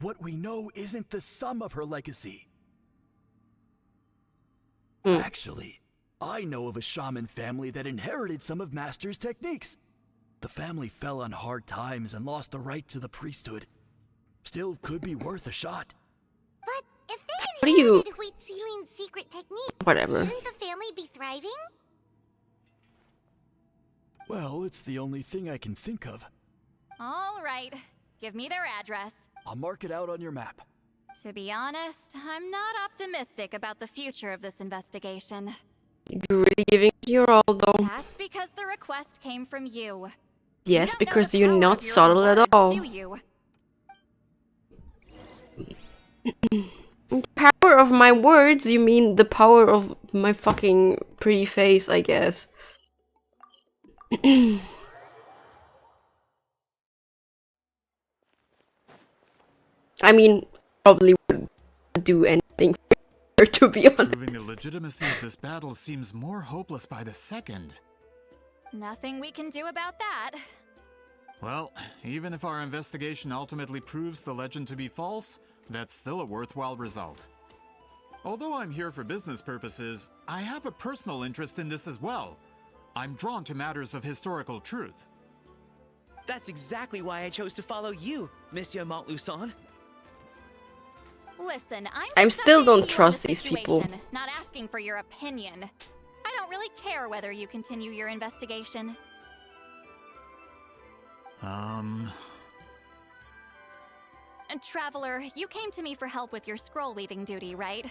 what we know isn't the sum of her legacy. Actually, I know of a shaman family that inherited some of Master's techniques. The family fell on hard times and lost the right to the priesthood. Still could be worth a shot. But if they What do you- inherited Zitlali's secret technique, Whatever. shouldn't the family be thriving? Well, it's the only thing I can think of. All right, give me their address. I'll mark it out on your map. To be honest, I'm not optimistic about the future of this investigation. You're really giving it your all, though. That's because the request came from you. Yes, You don't know because the you're power not of your own subtle at words, all. do you? The power of my words? You mean the power of my fucking pretty face, I guess. I mean, probably wouldn't do anything for her, to be honest. Proving the legitimacy of this battle seems more hopeless by the second. Nothing we can do about that. Well, even if our investigation ultimately proves the legend to be false, that's still a worthwhile result. Although I'm here for business purposes, I have a personal interest in this as well. I'm drawn to matters of historical truth. That's exactly why I chose to follow you, Monsieur Montluçon. Listen, I'm just still updating don't you on trust the these people. situation, not asking for your opinion. I don't really care whether you continue your investigation. And Traveler, you came to me for help with your scroll weaving duty, right?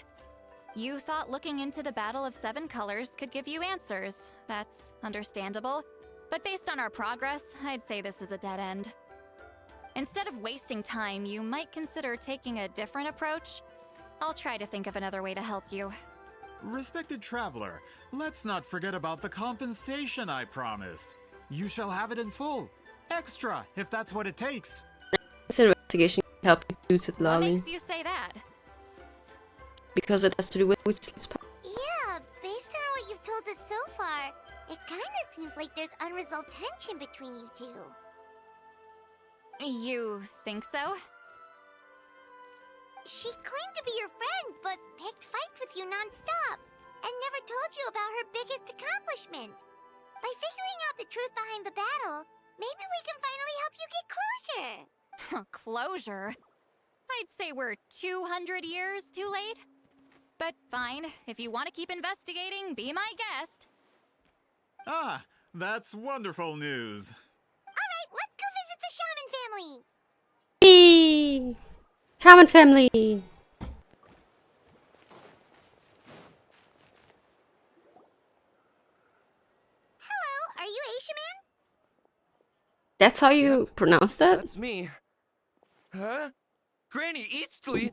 You thought looking into the Battle of Seven Colors could give you answers. That's understandable. But based on our progress, I'd say this is a dead end. Instead of wasting time, you might consider taking a different approach. I'll try to think of another way to help you. Respected traveler, let's not forget about the compensation I promised. You shall have it in full. Extra, if that's what it takes. This investigation can help you do What Citlali. makes you say that? Because it has to do with Zitlali's power. Yeah, based on what you've told us so far, it kinda seems like there's unresolved tension between you two. You think so? She claimed to be your friend, but picked fights with you non-stop, and never told you about her biggest accomplishment. By figuring out the truth behind the battle, maybe we can finally help you get closure. Closure? I'd say we're 200 years too late. But fine, if you want to keep investigating, be my guest. Ah, that's wonderful news. Alright, let's go visit the shaman family. Whee! Shaman family! Hello, are you a shaman? That's how you pronounce that? That's me. Huh? Granny Eatsley?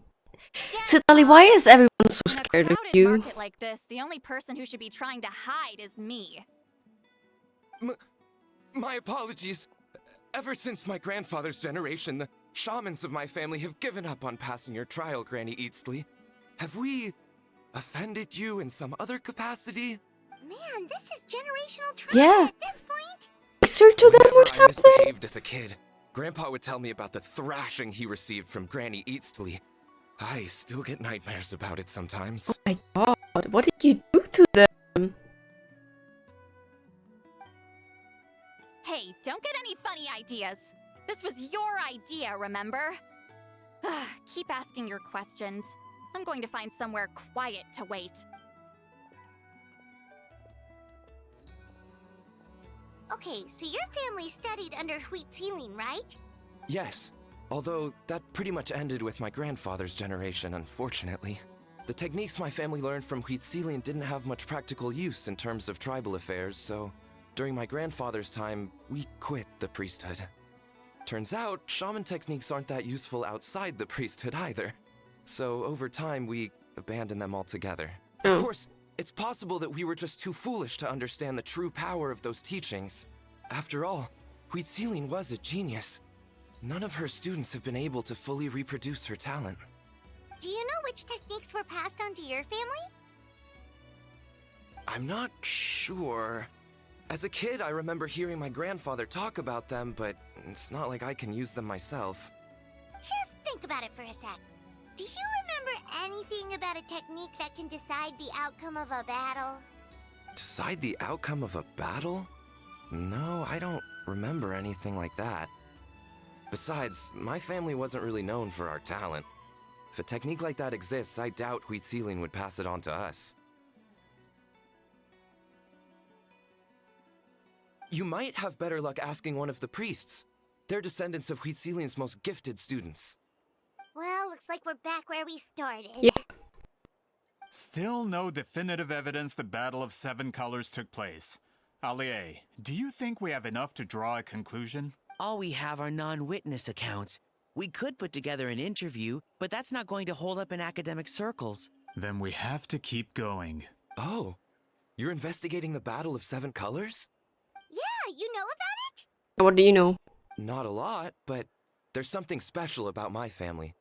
Citlali, why is everyone so In a scared of crowded you? market like this, the only person who should be trying to hide is me. My apologies. Ever since my grandfather's generation, the shamans of my family have given up on passing your trial, Granny Eatsley. Have we offended you in some other capacity? Man, this is generational trauma Yeah. at this point. Answer to them or Whenever I something? misbehaved as a kid, Grandpa would tell me about the thrashing he received from Granny Eatsley. I still get nightmares about it sometimes. Oh my god, what did you do to them? Hey, don't get any funny ideas. This was your idea, remember? Keep asking your questions. I'm going to find somewhere quiet to wait. Okay, so your family studied under Zitlali, right? Yes, although that pretty much ended with my grandfather's generation, unfortunately. The techniques my family learned from Zitlali didn't have much practical use in terms of tribal affairs, so during my grandfather's time, we quit the priesthood. Turns out, shaman techniques aren't that useful outside the priesthood either. So over time, we abandoned them altogether. Of course, it's possible that we were just too foolish to understand the true power of those teachings. After all, Citlali was a genius. None of her students have been able to fully reproduce her talent. Do you know which techniques were passed on to your family? I'm not sure. As a kid, I remember hearing my grandfather talk about them, but it's not like I can use them myself. Just think about it for a sec. Do you remember anything about a technique that can decide the outcome of a battle? Decide the outcome of a battle? No, I don't remember anything like that. Besides, my family wasn't really known for our talent. If a technique like that exists, I doubt Citlali would pass it on to us. You might have better luck asking one of the priests. They're descendants of Citlali's most gifted students. Well, looks like we're back where we started. Yeah. Still no definitive evidence the Battle of Seven Colors took place. Alie, do you think we have enough to draw a conclusion? All we have are non-witness accounts. We could put together an interview, but that's not going to hold up in academic circles. Then we have to keep going. Oh, you're investigating the Battle of Seven Colors? Yeah, you know about it? What do you know? Not a lot, but there's something special about my family.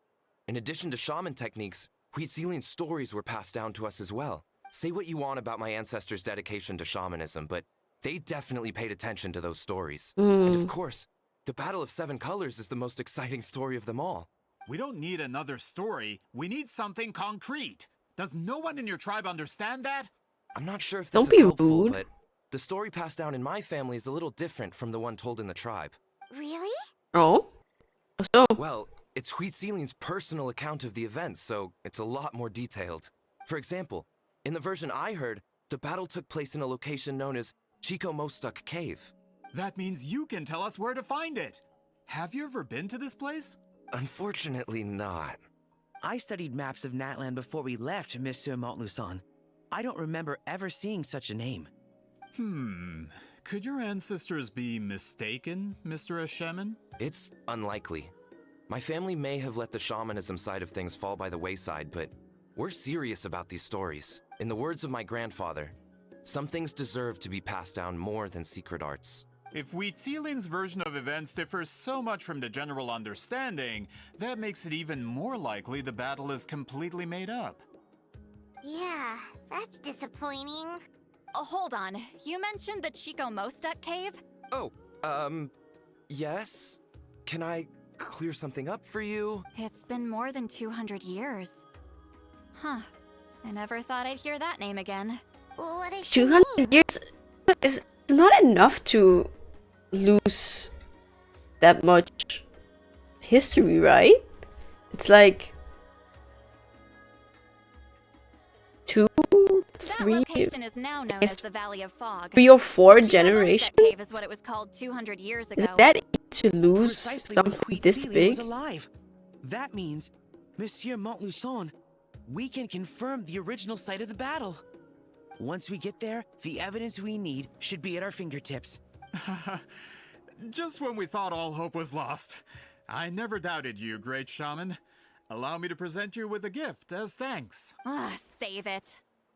In addition to shaman techniques, Citlali's stories were passed down to us as well. Say what you want about my ancestors' dedication to shamanism, but they definitely paid attention to those stories. And of course, the Battle of Seven Colors is the most exciting story of them all. We don't need another story. We need something concrete. Does no one in your tribe understand that? I'm not sure if this Don't is be helpful, rude. but the story passed down in my family is a little different from the one told in the tribe. Really? Oh? So? Well, it's Citlali's personal account of the events, so it's a lot more detailed. For example, in the version I heard, the battle took place in a location known as Chico Mostuk Cave. That means you can tell us where to find it. Have you ever been to this place? Unfortunately not. I studied maps of Natlan before we left, Monsieur Montluçon. I don't remember ever seeing such a name. Could your ancestors be mistaken, Mr. Shaman? It's unlikely. My family may have let the shamanism side of things fall by the wayside, but we're serious about these stories. In the words of my grandfather, some things deserve to be passed down more than secret arts. If Citlali's version of events differs so much from the general understanding, that makes it even more likely the battle is completely made up. Yeah, that's disappointing. Oh, hold on. You mentioned the Chico Mostuk cave? Oh, yes? Can I clear something up for you? It's been more than 200 years. Huh. I never thought I'd hear that name again. What is 200 years is not enough to lose that much history, right? It's like 2, 3, That location is now known as the Valley of Fog. 3 or 4 Chico generations. Mostuk cave is what it was called 200 years ago. Is that easy to lose Precisely when something this Citlali big? was alive. That means, Monsieur Montluçon, we can confirm the original site of the battle. Once we get there, the evidence we need should be at our fingertips. Just when we thought all hope was lost. I never doubted you, great shaman. Allow me to present you with a gift as thanks. Save it.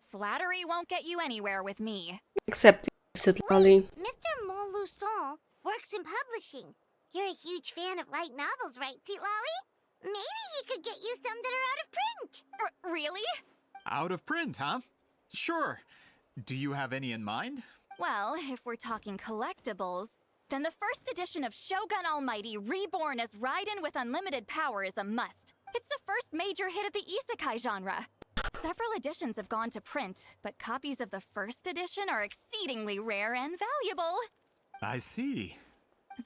Flattery won't get you anywhere with me. Except Citlali. Mr. Montluçon works in publishing. You're a huge fan of light novels, right, Citlali? Maybe he could get you some that are out of print. Really? Out of print, huh? Sure. Do you have any in mind? Well, if we're talking collectibles, then the first edition of Shogun Almighty Reborn as Raiden with unlimited power is a must. It's the first major hit of the isekai genre. Several editions have gone to print, but copies of the first edition are exceedingly rare and valuable. I see.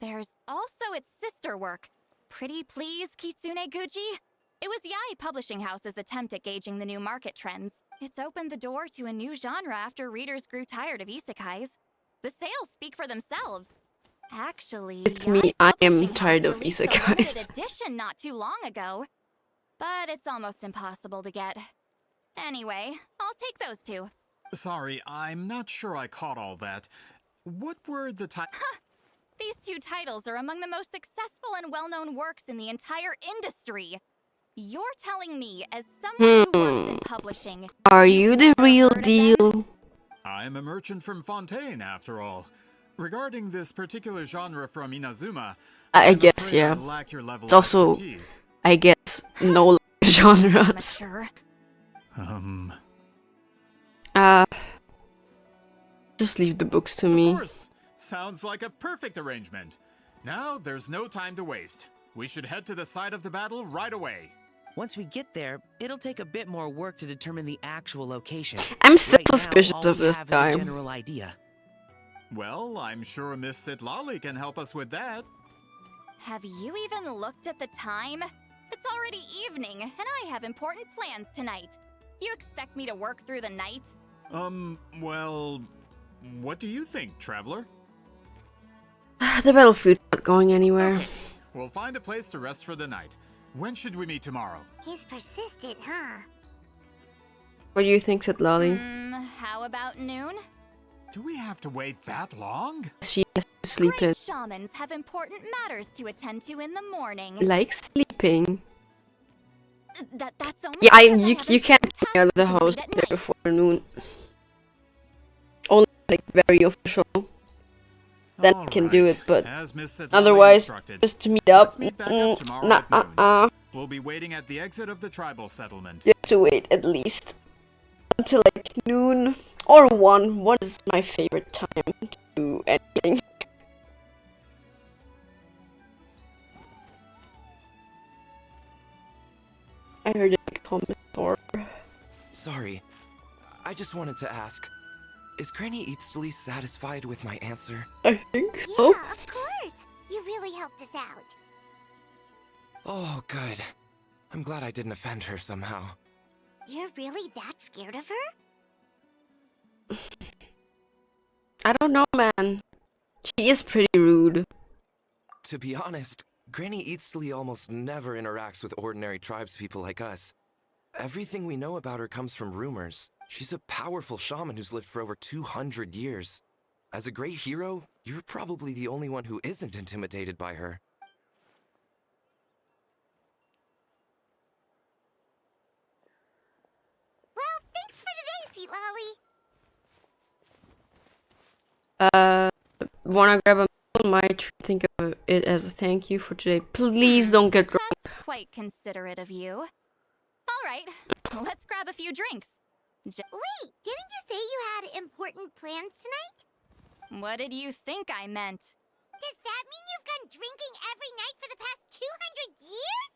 There's also its sister work, Pretty Please Kitsune Guji. It was Yai Publishing House's attempt at gauging the new market trends. It's opened the door to a new genre after readers grew tired of isekais. The sales speak for themselves. Actually, It's Yai me, I am Publishing tired House of released a limited isekais. edition not too long ago, but it's almost impossible to get. Anyway, I'll take those two. Sorry, I'm not sure I caught all that. What were the These two titles are among the most successful and well-known works in the entire industry. You're telling me, as someone who works in publishing, Are you the real deal? I'm a merchant from Fontaine, after all. Regarding this particular genre from Inazuma, I guess, yeah. It's also, I guess, no genres. Just leave the books to me. Of course. Sounds like a perfect arrangement. Now there's no time to waste. We should head to the site of the battle right away. Once we get there, it'll take a bit more work to determine the actual location. I'm still Right now, suspicious all of we this have is guy. a general idea. Well, I'm sure Miss Citlali can help us with that. Have you even looked at the time? It's already evening, and I have important plans tonight. You expect me to work through the night? Well, what do you think, traveler? The battlefield's not going anywhere. Okay. We'll find a place to rest for the night. When should we meet tomorrow? He's persistent, huh? What do you think, Citlali? How about noon? Do we have to wait that long? She has to sleep in. Great shamans have important matters to attend to in the morning. Like sleeping. That's only Yeah, because you can't get out of the house before noon. Only like very official. Then I can do it, but otherwise, just to meet up. We'll be waiting at the exit of the tribal settlement. You have to wait at least until like noon or 1. 1 is my favorite time to do anything. I heard a comment or. Sorry, I just wanted to ask. Is Granny Eatsley satisfied with my answer? I think so. Yeah, of course. You really helped us out. Oh, good. I'm glad I didn't offend her somehow. You're really that scared of her? I don't know, man. She is pretty rude. To be honest, Granny Eatsley almost never interacts with ordinary tribespeople like us. Everything we know about her comes from rumors. She's a powerful shaman who's lived for over 200 years. As a great hero, you're probably the only one who isn't intimidated by her. Well, thanks for today, Citlali. Wanna grab a meal? Might think of it as a thank you for today. Please don't get drunk. That's quite considerate of you. All right, let's grab a few drinks. Wait, didn't you say you had important plans tonight? What did you think I meant? Does that mean you've gone drinking every night for the past 200 years?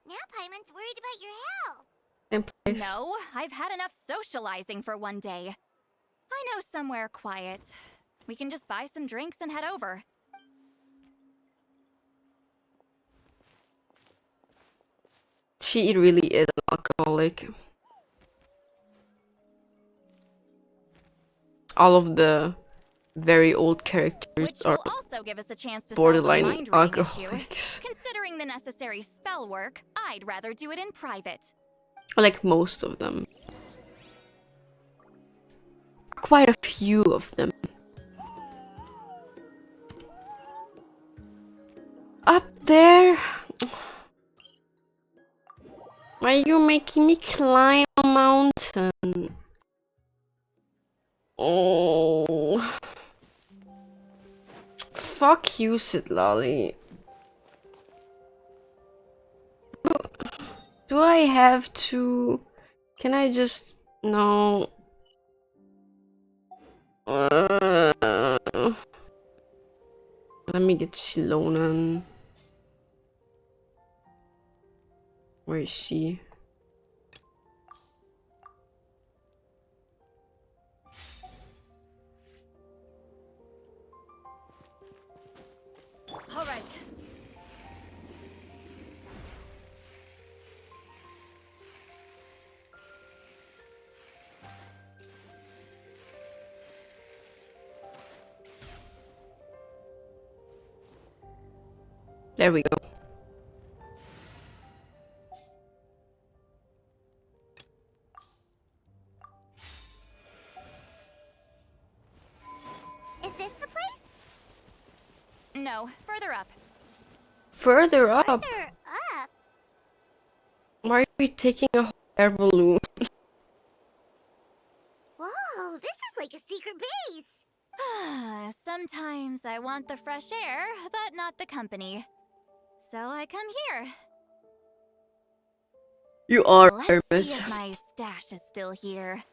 Now Paimon's worried about your health. No, I've had enough socializing for one day. I know somewhere quiet. We can just buy some drinks and head over. She really is an alcoholic. All of the very old characters are also give us a chance to borderline solve the mind reading alcoholics. issue. Considering the necessary spell work, I'd rather do it in private. Like most of them. Quite a few of them. Up there? Why are you making me climb a mountain? Oh. Fuck you, Citlali. Do I have to? Can I just? No. Let me get Shilonan. Where is she? All right. There we go. Is this the No, further up. Further up? Further up? Why are we taking a hot air balloon? Whoa, this is like a secret base. Sometimes I want the fresh air, but not the company. So I come here. You are Let's nervous. see if my stash is still here.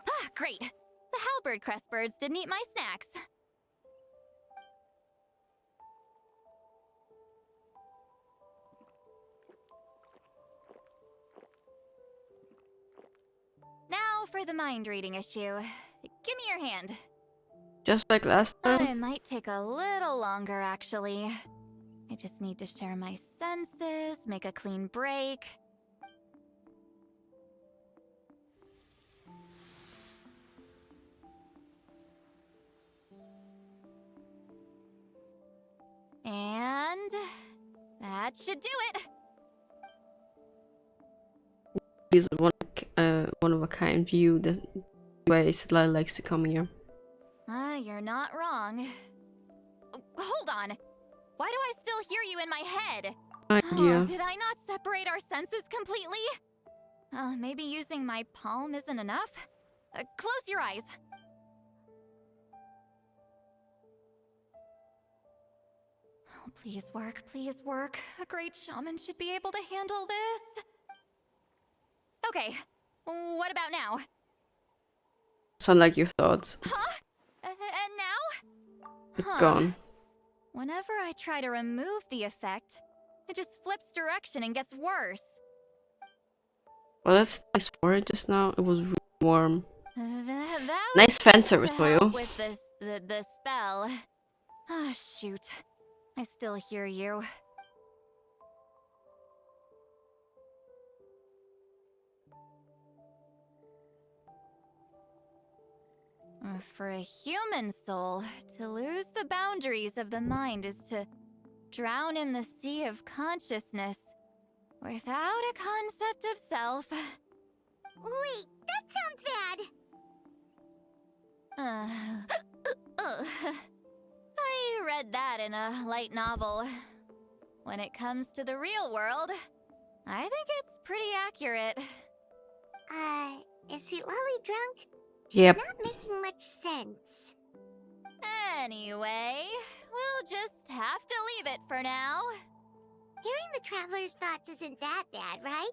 Ah, great. The halberd crest birds didn't eat my snacks. Now for the mind reading issue. Give me your hand. Just like last time? It might take a little longer, actually. I just need to share my senses, make a clean break. And that should do it. Is one of a kind view. That's why Citlali likes to come here. You're not wrong. Hold on. Why do I still hear you in my head? Idea. Did I not separate our senses completely? Maybe using my palm isn't enough? Close your eyes. Oh, please work, please work. A great shaman should be able to handle this. Okay, what about now? Sound like your thoughts. Huh? And now? It's gone. Whenever I try to remove the effect, it just flips direction and gets worse. Well, that's nice for it just now. It was really warm. That Nice was fan service to for help you. with the spell. Ah, shoot. I still hear you. For a human soul, to lose the boundaries of the mind is to drown in the sea of consciousness without a concept of self. Wait, that sounds bad. I read that in a light novel. When it comes to the real world, I think it's pretty accurate. Is Citlali drunk? Yep. She's not making much sense. Anyway, we'll just have to leave it for now. Hearing the traveler's thoughts isn't that bad, right?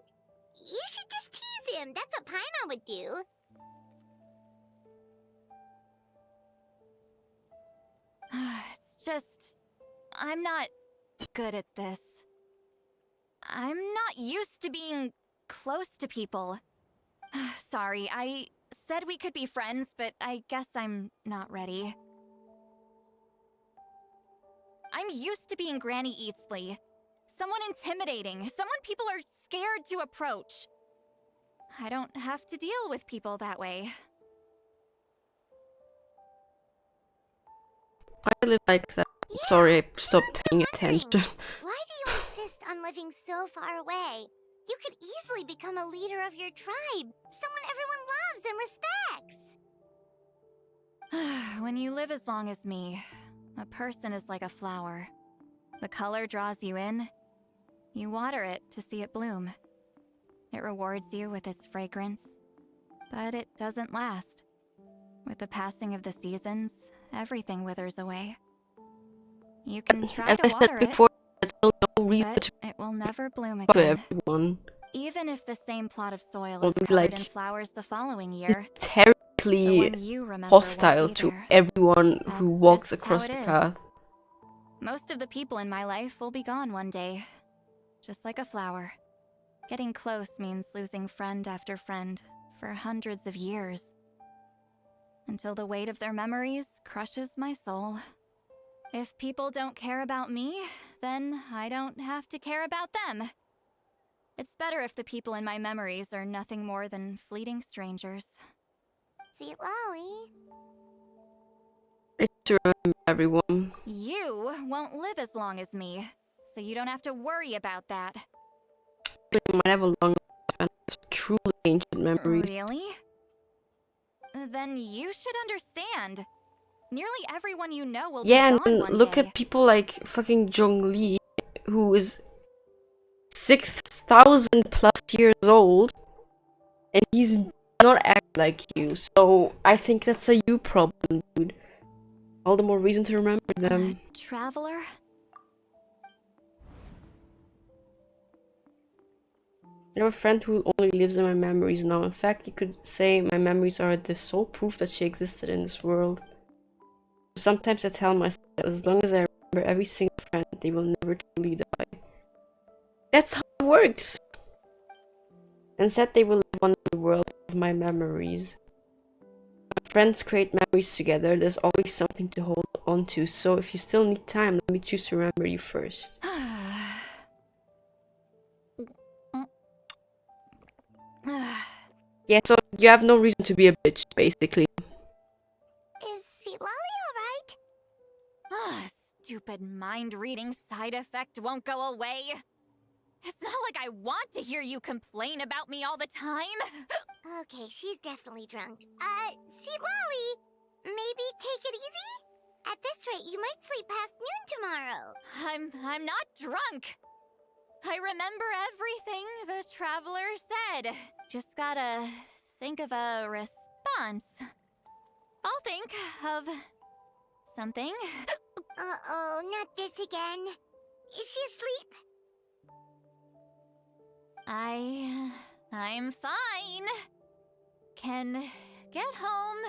You should just tease him. That's what Paimon would do. It's just... I'm not good at this. I'm not used to being close to people. Sorry, I said we could be friends, but I guess I'm not ready. I'm used to being Granny Eatsley. Someone intimidating, someone people are scared to approach. I don't have to deal with people that way. I live like that. Sorry, I stopped paying attention. Why do you insist on living so far away? You could easily become a leader of your tribe, someone everyone loves and respects. When you live as long as me, a person is like a flower. The color draws you in. You water it to see it bloom. It rewards you with its fragrance, but it doesn't last. With the passing of the seasons, everything withers away. You can try As to I said water before, it, there's no reason but to it will never bloom for again. everyone. Even if the same plot of soil Well, is we covered like- in flowers the following year, It's terribly the one you remember won't hostile be to there. everyone who That's walks just across how the it is. path. Most of the people in my life will be gone one day. Just like a flower. Getting close means losing friend after friend for hundreds of years. Until the weight of their memories crushes my soul. If people don't care about me, then I don't have to care about them. It's better if the people in my memories are nothing more than fleeting strangers. Citlali. It's to remember everyone. You won't live as long as me, so you don't have to worry about that. They might have a long lifespan of truly ancient memories. Really? Then you should understand. Nearly everyone you know will Yeah, be and gone then one look day. at people like fucking Zhongli, who is 6,000 plus years old, and he's not act like you. So I think that's a you problem, dude. All the more reason to remember them. Traveler? I have a friend who only lives in my memories now. In fact, you could say my memories are the sole proof that she existed in this world. Sometimes I tell myself that as long as I remember every single friend, they will never truly die. That's how it works! And said they will live on in the world of my memories. When friends create memories together, there's always something to hold on to, so if you still need time, let me choose to remember you first. Yeah, so you have no reason to be a bitch, basically. Is Citlali alright? Stupid mind-reading side effect won't go away. It's not like I want to hear you complain about me all the time. Okay, she's definitely drunk. Citlali, maybe take it easy? At this rate, you might sleep past noon tomorrow. I'm not drunk. I remember everything the traveler said. Just gotta think of a response. I'll think of something. Uh-oh, not this again. Is she asleep? I'm fine. Can get home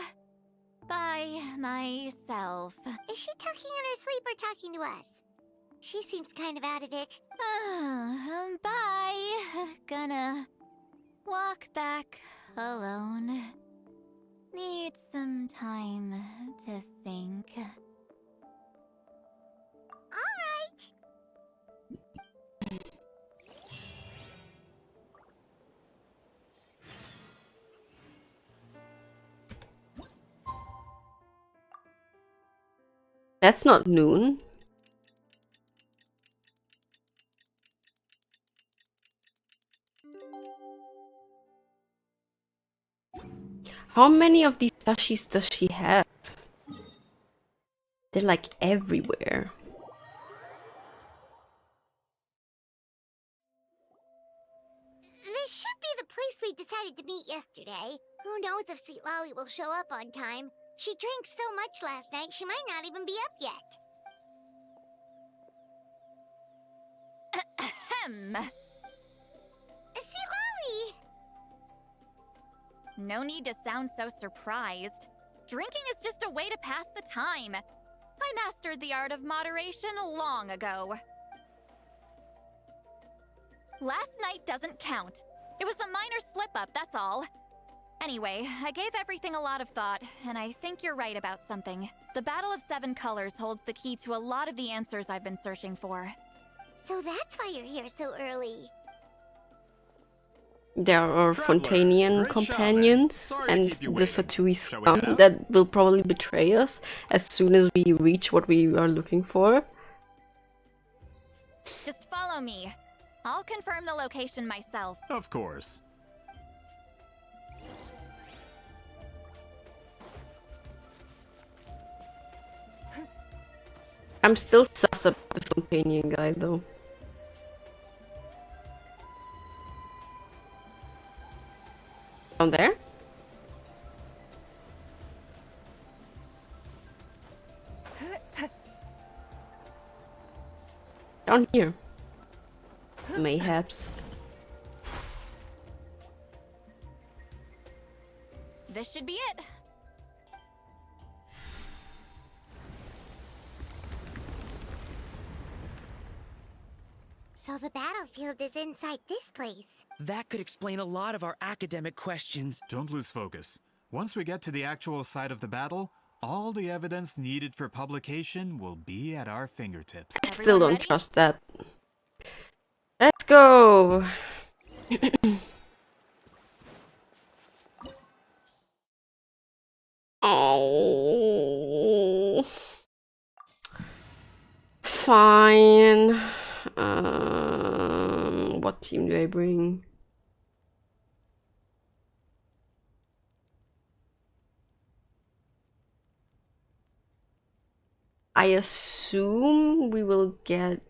by myself. Is she talking in her sleep or talking to us? She seems kind of out of it. Bye. Gonna walk back alone. Need some time to think. Alright. That's not noon. How many of these plushies does she have? They're like everywhere. This should be the place we decided to meet yesterday. Who knows if Citlali will show up on time. She drank so much last night, she might not even be up yet. Ahem. Citlali! No need to sound so surprised. Drinking is just a way to pass the time. I mastered the art of moderation long ago. Last night doesn't count. It was a minor slip-up, that's all. Anyway, I gave everything a lot of thought, and I think you're right about something. The Battle of Seven Colors holds the key to a lot of the answers I've been searching for. So that's why you're here so early. There are Traveler, Fontanian great companions shaman. Sorry to and keep you the waiting. Fatui Shall we scum head out? that will probably betray us as soon as we reach what we are looking for. Just follow me. I'll confirm the location myself. Of course. I'm still sus about the Fontanian guy though. Down there? Down here. Mayhaps. This should be it. So the battlefield is inside this place. That could explain a lot of our academic questions. Don't lose focus. Once we get to the actual site of the battle, all the evidence needed for publication will be at our fingertips. I still don't trust that. Let's go! Oh. Fine. What team do I bring? I assume we will get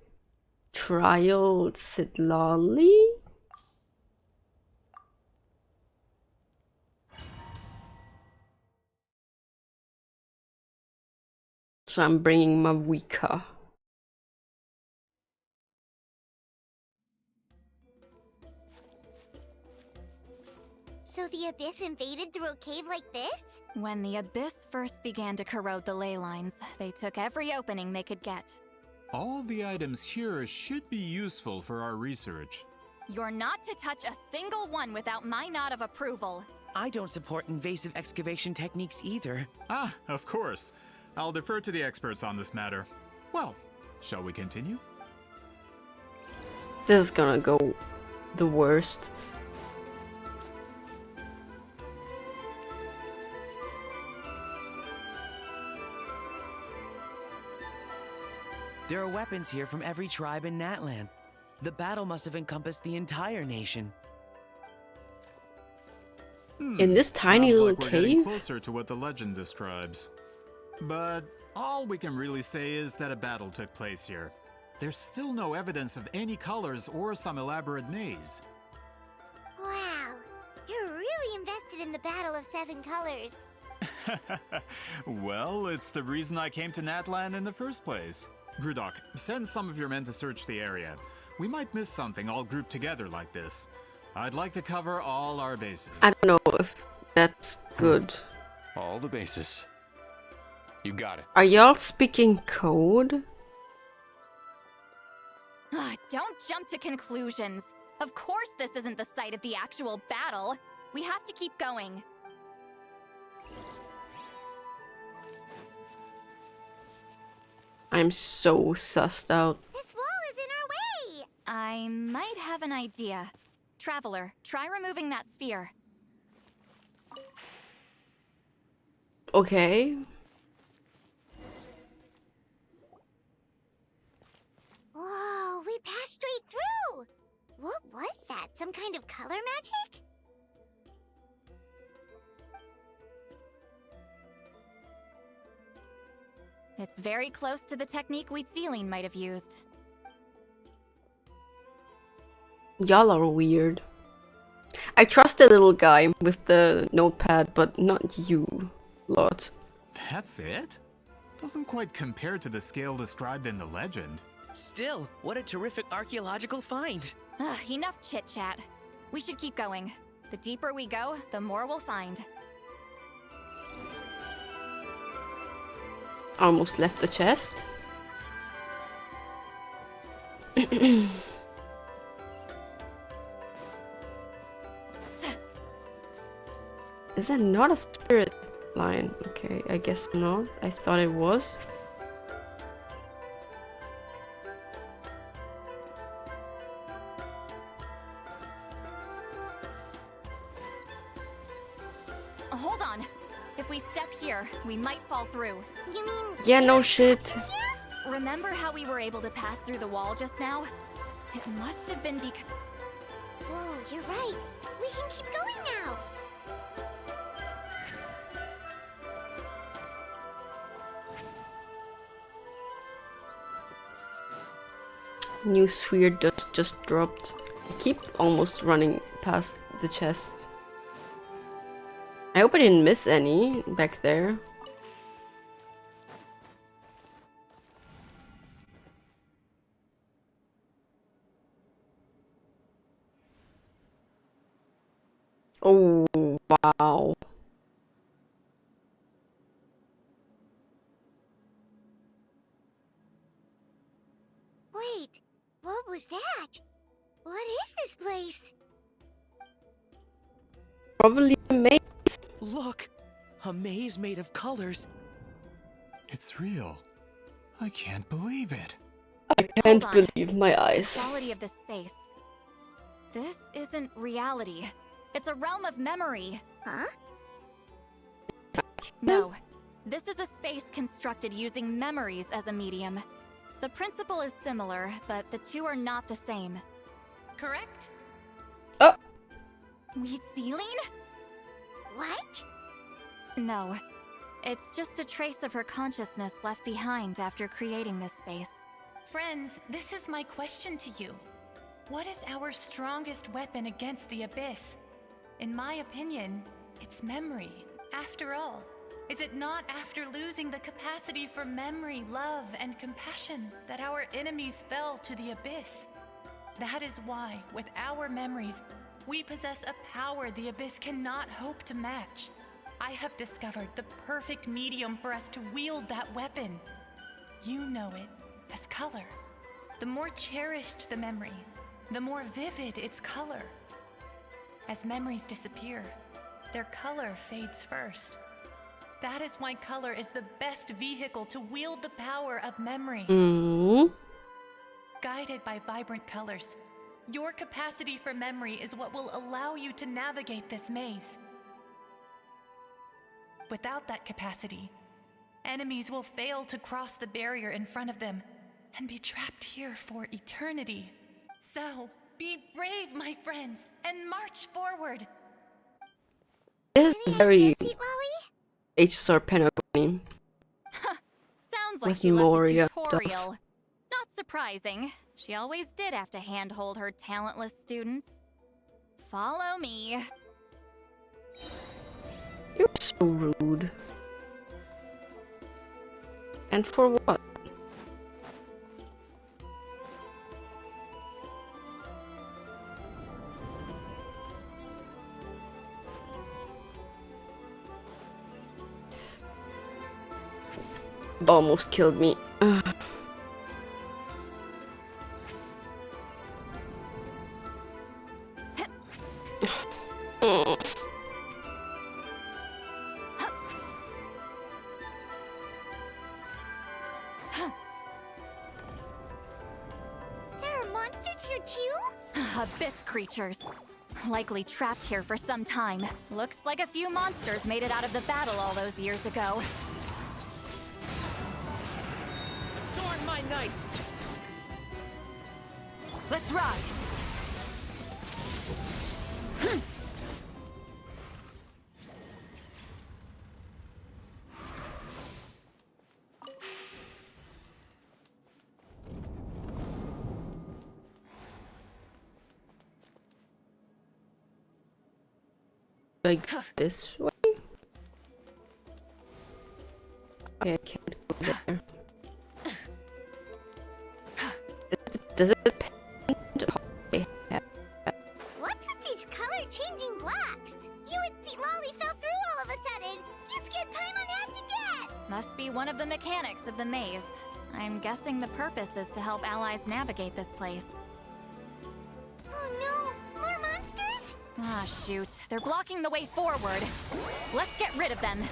Trial Citlali. So I'm bringing Mawika. So the Abyss invaded through a cave like this? When the Abyss first began to corrode the ley lines, they took every opening they could get. All the items here should be useful for our research. You're not to touch a single one without my nod of approval. I don't support invasive excavation techniques either. Ah, of course. I'll defer to the experts on this matter. Well, shall we continue? This is gonna go the worst. There are weapons here from every tribe in Natlan. The battle must have encompassed the entire nation. In this tiny Sounds little like we're getting cave? closer to what the legend describes. But all we can really say is that a battle took place here. There's still no evidence of any colors or some elaborate maze. Wow, you're really invested in the Battle of Seven Colors. Well, it's the reason I came to Natlan in the first place. Grudok, send some of your men to search the area. We might miss something all grouped together like this. I'd like to cover all our bases. I don't know if that's good. All the bases. You got it. Are y'all speaking code? Don't jump to conclusions. Of course this isn't the site of the actual battle. We have to keep going. I'm so sussed out. This wall is in our way! I might have an idea. Traveler, try removing that sphere. Okay. Whoa, we passed straight through! What was that? Some kind of color magic? It's very close to the technique Citlali might have used. Y'all are weird. I trust the little guy with the notepad, but not you, lot. That's it? Doesn't quite compare to the scale described in the legend. Still, what a terrific archaeological find. Enough chit-chat. We should keep going. The deeper we go, the more we'll find. Almost left the chest. Is that not a spirit line? Okay, I guess not. I thought it was. Hold on. If we step here, we might fall through. You mean... Yeah, no shit. Remember how we were able to pass through the wall just now? It must have been because... Whoa, you're right. We can keep going now. New sphere dust just dropped. I keep almost running past the chests. I hope I didn't miss any back there. Oh, wow. Wait, what was that? What is this place? Probably a maze. Look, a maze made of colors. It's real. I can't believe it. I can't believe my eyes. The quality of this space. This isn't reality. It's a realm of memory. Huh? No. This is a space constructed using memories as a medium. The principle is similar, but the two are not the same. Correct? 'Citlali? 哦 What? No. It's just a trace of her consciousness left behind after creating this space. Friends, this is my question to you. What is our strongest weapon against the Abyss? In my opinion, it's memory. After all, is it not after losing the capacity for memory, love, and compassion that our enemies fell to the Abyss? That is why, with our memories, we possess a power the Abyss cannot hope to match. I have discovered the perfect medium for us to wield that weapon. You know it as color. The more cherished the memory, the more vivid its color. As memories disappear, their color fades first. That is why color is the best vehicle to wield the power of memory. Guided by vibrant colors, your capacity for memory is what will allow you to navigate this maze. Without that capacity, enemies will fail to cross the barrier in front of them and be trapped here for eternity. So, be brave, my friends, and march forward. This is very Citlali? HR Penguin. Sounds like With she left a Moria tutorial. stuff. Not surprising. She always did have to handhold her talentless students. Follow me. You're so rude. And for what? Almost killed me. There are monsters here too? Abyss creatures. Likely trapped here for some time. Looks like a few monsters made it out of the battle all those years ago. Adorn my night! Let's ride! Like this way? Okay, I can't go there. Does it depend on how I have? What's with these color-changing blocks? You and Citlali fell through all of a sudden. You scared Paimon half to death. Must be one of the mechanics of the maze. I'm guessing the purpose is to help allies navigate this place. Oh no, more monsters? Ah, shoot. They're blocking the way forward. Let's get rid of them.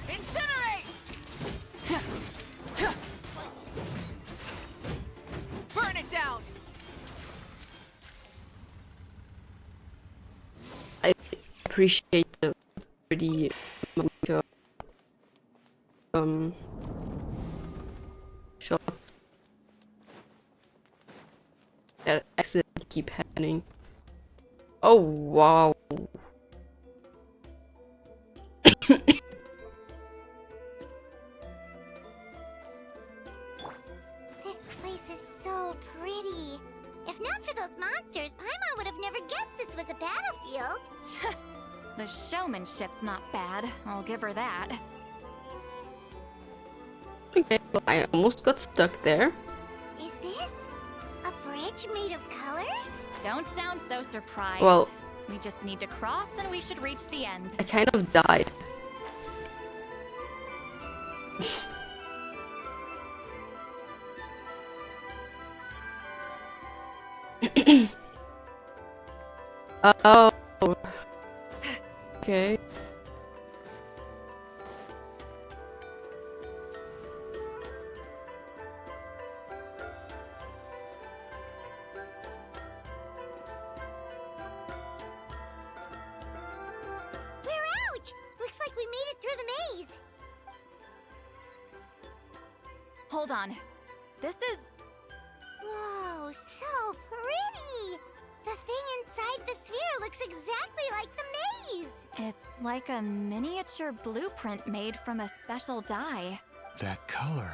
Incinerate! Burn it down! I appreciate the pretty shot that accidentally keep happening. Oh wow. This place is so pretty. If not for those monsters, Paimon would have never guessed this was a battlefield. The showmanship's not bad, I'll give her that. Okay, well, I almost got stuck there. Is this a bridge made of colors? Don't sound so surprised. Well, we just need to cross and we should reach the end. I kind of died. Oh. Okay. We're out! Looks like we made it through the maze. Hold on. This is... Whoa, so pretty! The thing inside the sphere looks exactly like the maze! It's like a miniature blueprint made from a special dye. That color.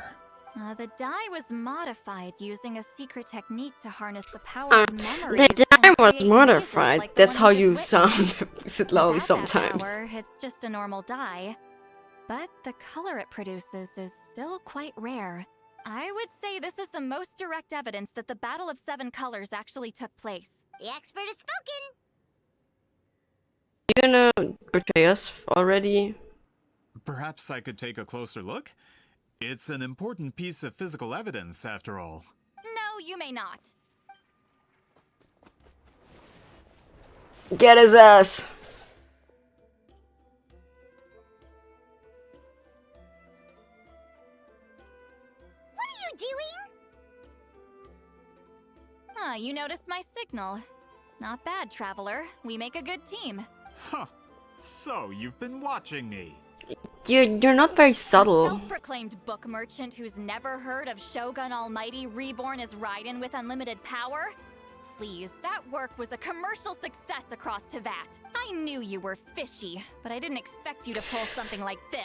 The dye was modified using a secret technique to harness the power of memories. The and dye was create mazes modified. like the That's one how you you just sound witnessed. Citlali Without that sometimes. power, it's just a normal dye. But the color it produces is still quite rare. I would say this is the most direct evidence that the Battle of Seven Colors actually took place. The expert has spoken! You gonna betray us already? Perhaps I could take a closer look? It's an important piece of physical evidence, after all. No, you may not. Get his ass! What are you doing? Ah, you noticed my signal. Not bad, Traveler. We make a good team. Huh. So, you've been watching me. You're not very subtle. Self-proclaimed book merchant who's never heard of Shogun Almighty reborn as Raiden with unlimited power? Please, that work was a commercial success across Teyvat. I knew you were fishy, but I didn't expect you to pull something like this.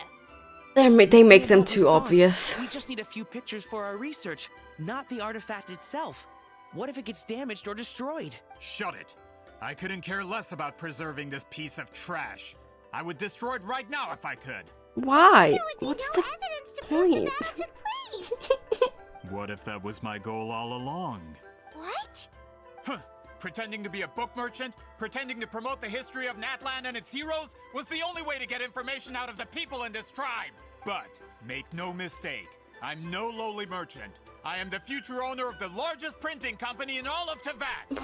They make See them what we too saw. obvious. We just need a few pictures for our research, not the artifact itself. What if it gets damaged or destroyed? Shut it! I couldn't care less about preserving this piece of trash. I would destroy it right now if I could. Why? What's no the evidence to prove the point? battle took place! What if that was my goal all along? What? Huh. Pretending to be a book merchant, pretending to promote the history of Natlan and its heroes, was the only way to get information out of the people in this tribe. But, make no mistake, I'm no lowly merchant. I am the future owner of the largest printing company in all of Teyvat.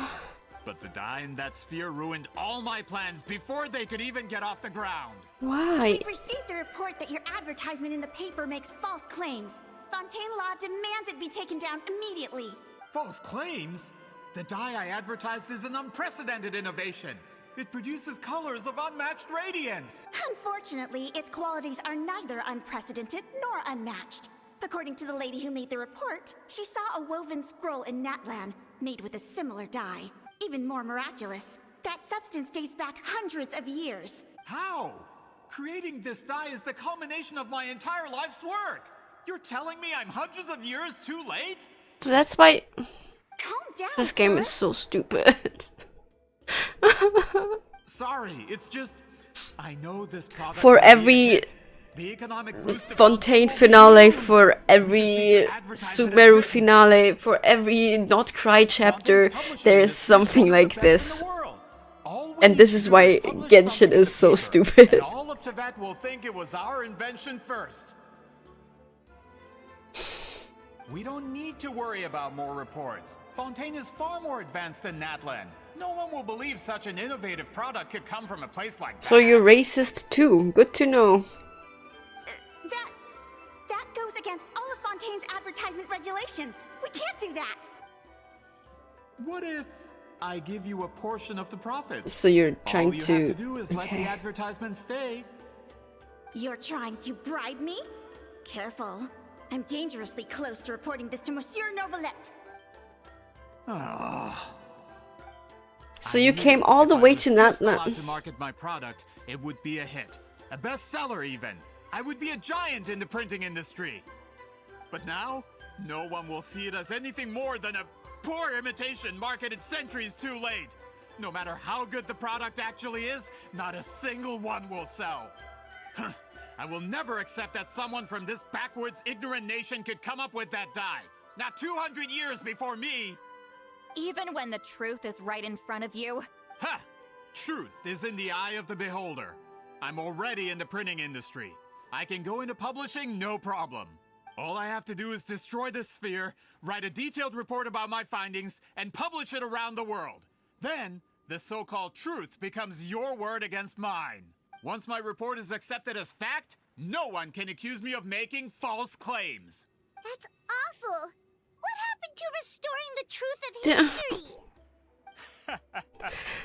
But the dye in that sphere ruined all my plans before they could even get off the ground. Why? We've received a report that your advertisement in the paper makes false claims. Fontaine Law demands it be taken down immediately. False claims? The dye I advertised is an unprecedented innovation. It produces colors of unmatched radiance. Unfortunately, its qualities are neither unprecedented nor unmatched. According to the lady who made the report, she saw a woven scroll in Natlan made with a similar dye. Even more miraculous, that substance dates back hundreds of years. How? Creating this dye is the culmination of my entire life's work. You're telling me I'm hundreds of years too late? So that's why Calm down, this game sir. is so stupid. Sorry, it's just... I know this product For will be a every hit. The economic boost of Fontaine will be finale, huge. for every Sumeru finale, for every Not Cry chapter, there is something like this. And this is why Genshin is so stupid. And all of Teyvat will think it was our invention first. We don't need to worry about more reports. Fontaine is far more advanced than Natlan. No one will believe such an innovative product could come from a place like that. So you're racist too. Good to know. That goes against all of Fontaine's advertisement regulations. We can't do that. What if I give you a portion of the profits? So you're All trying you to... have to do is let the advertisement stay. You're trying to bribe me? Careful. I'm dangerously close to reporting this to Monsieur Novelette. So you came all the way to Just allowed Natlan. to market my product, it would be a hit. A bestseller even. I would be a giant in the printing industry. But now, no one will see it as anything more than a poor imitation marketed centuries too late. No matter how good the product actually is, not a single one will sell. I will never accept that someone from this backwards, ignorant nation could come up with that dye. Not 200 years before me. Even when the truth is right in front of you. Ha! Truth is in the eye of the beholder. I'm already in the printing industry. I can go into publishing, no problem. All I have to do is destroy this sphere, write a detailed report about my findings, and publish it around the world. Then, the so-called truth becomes your word against mine. Once my report is accepted as fact, no one can accuse me of making false claims. That's awful. What happened to restoring the truth of history?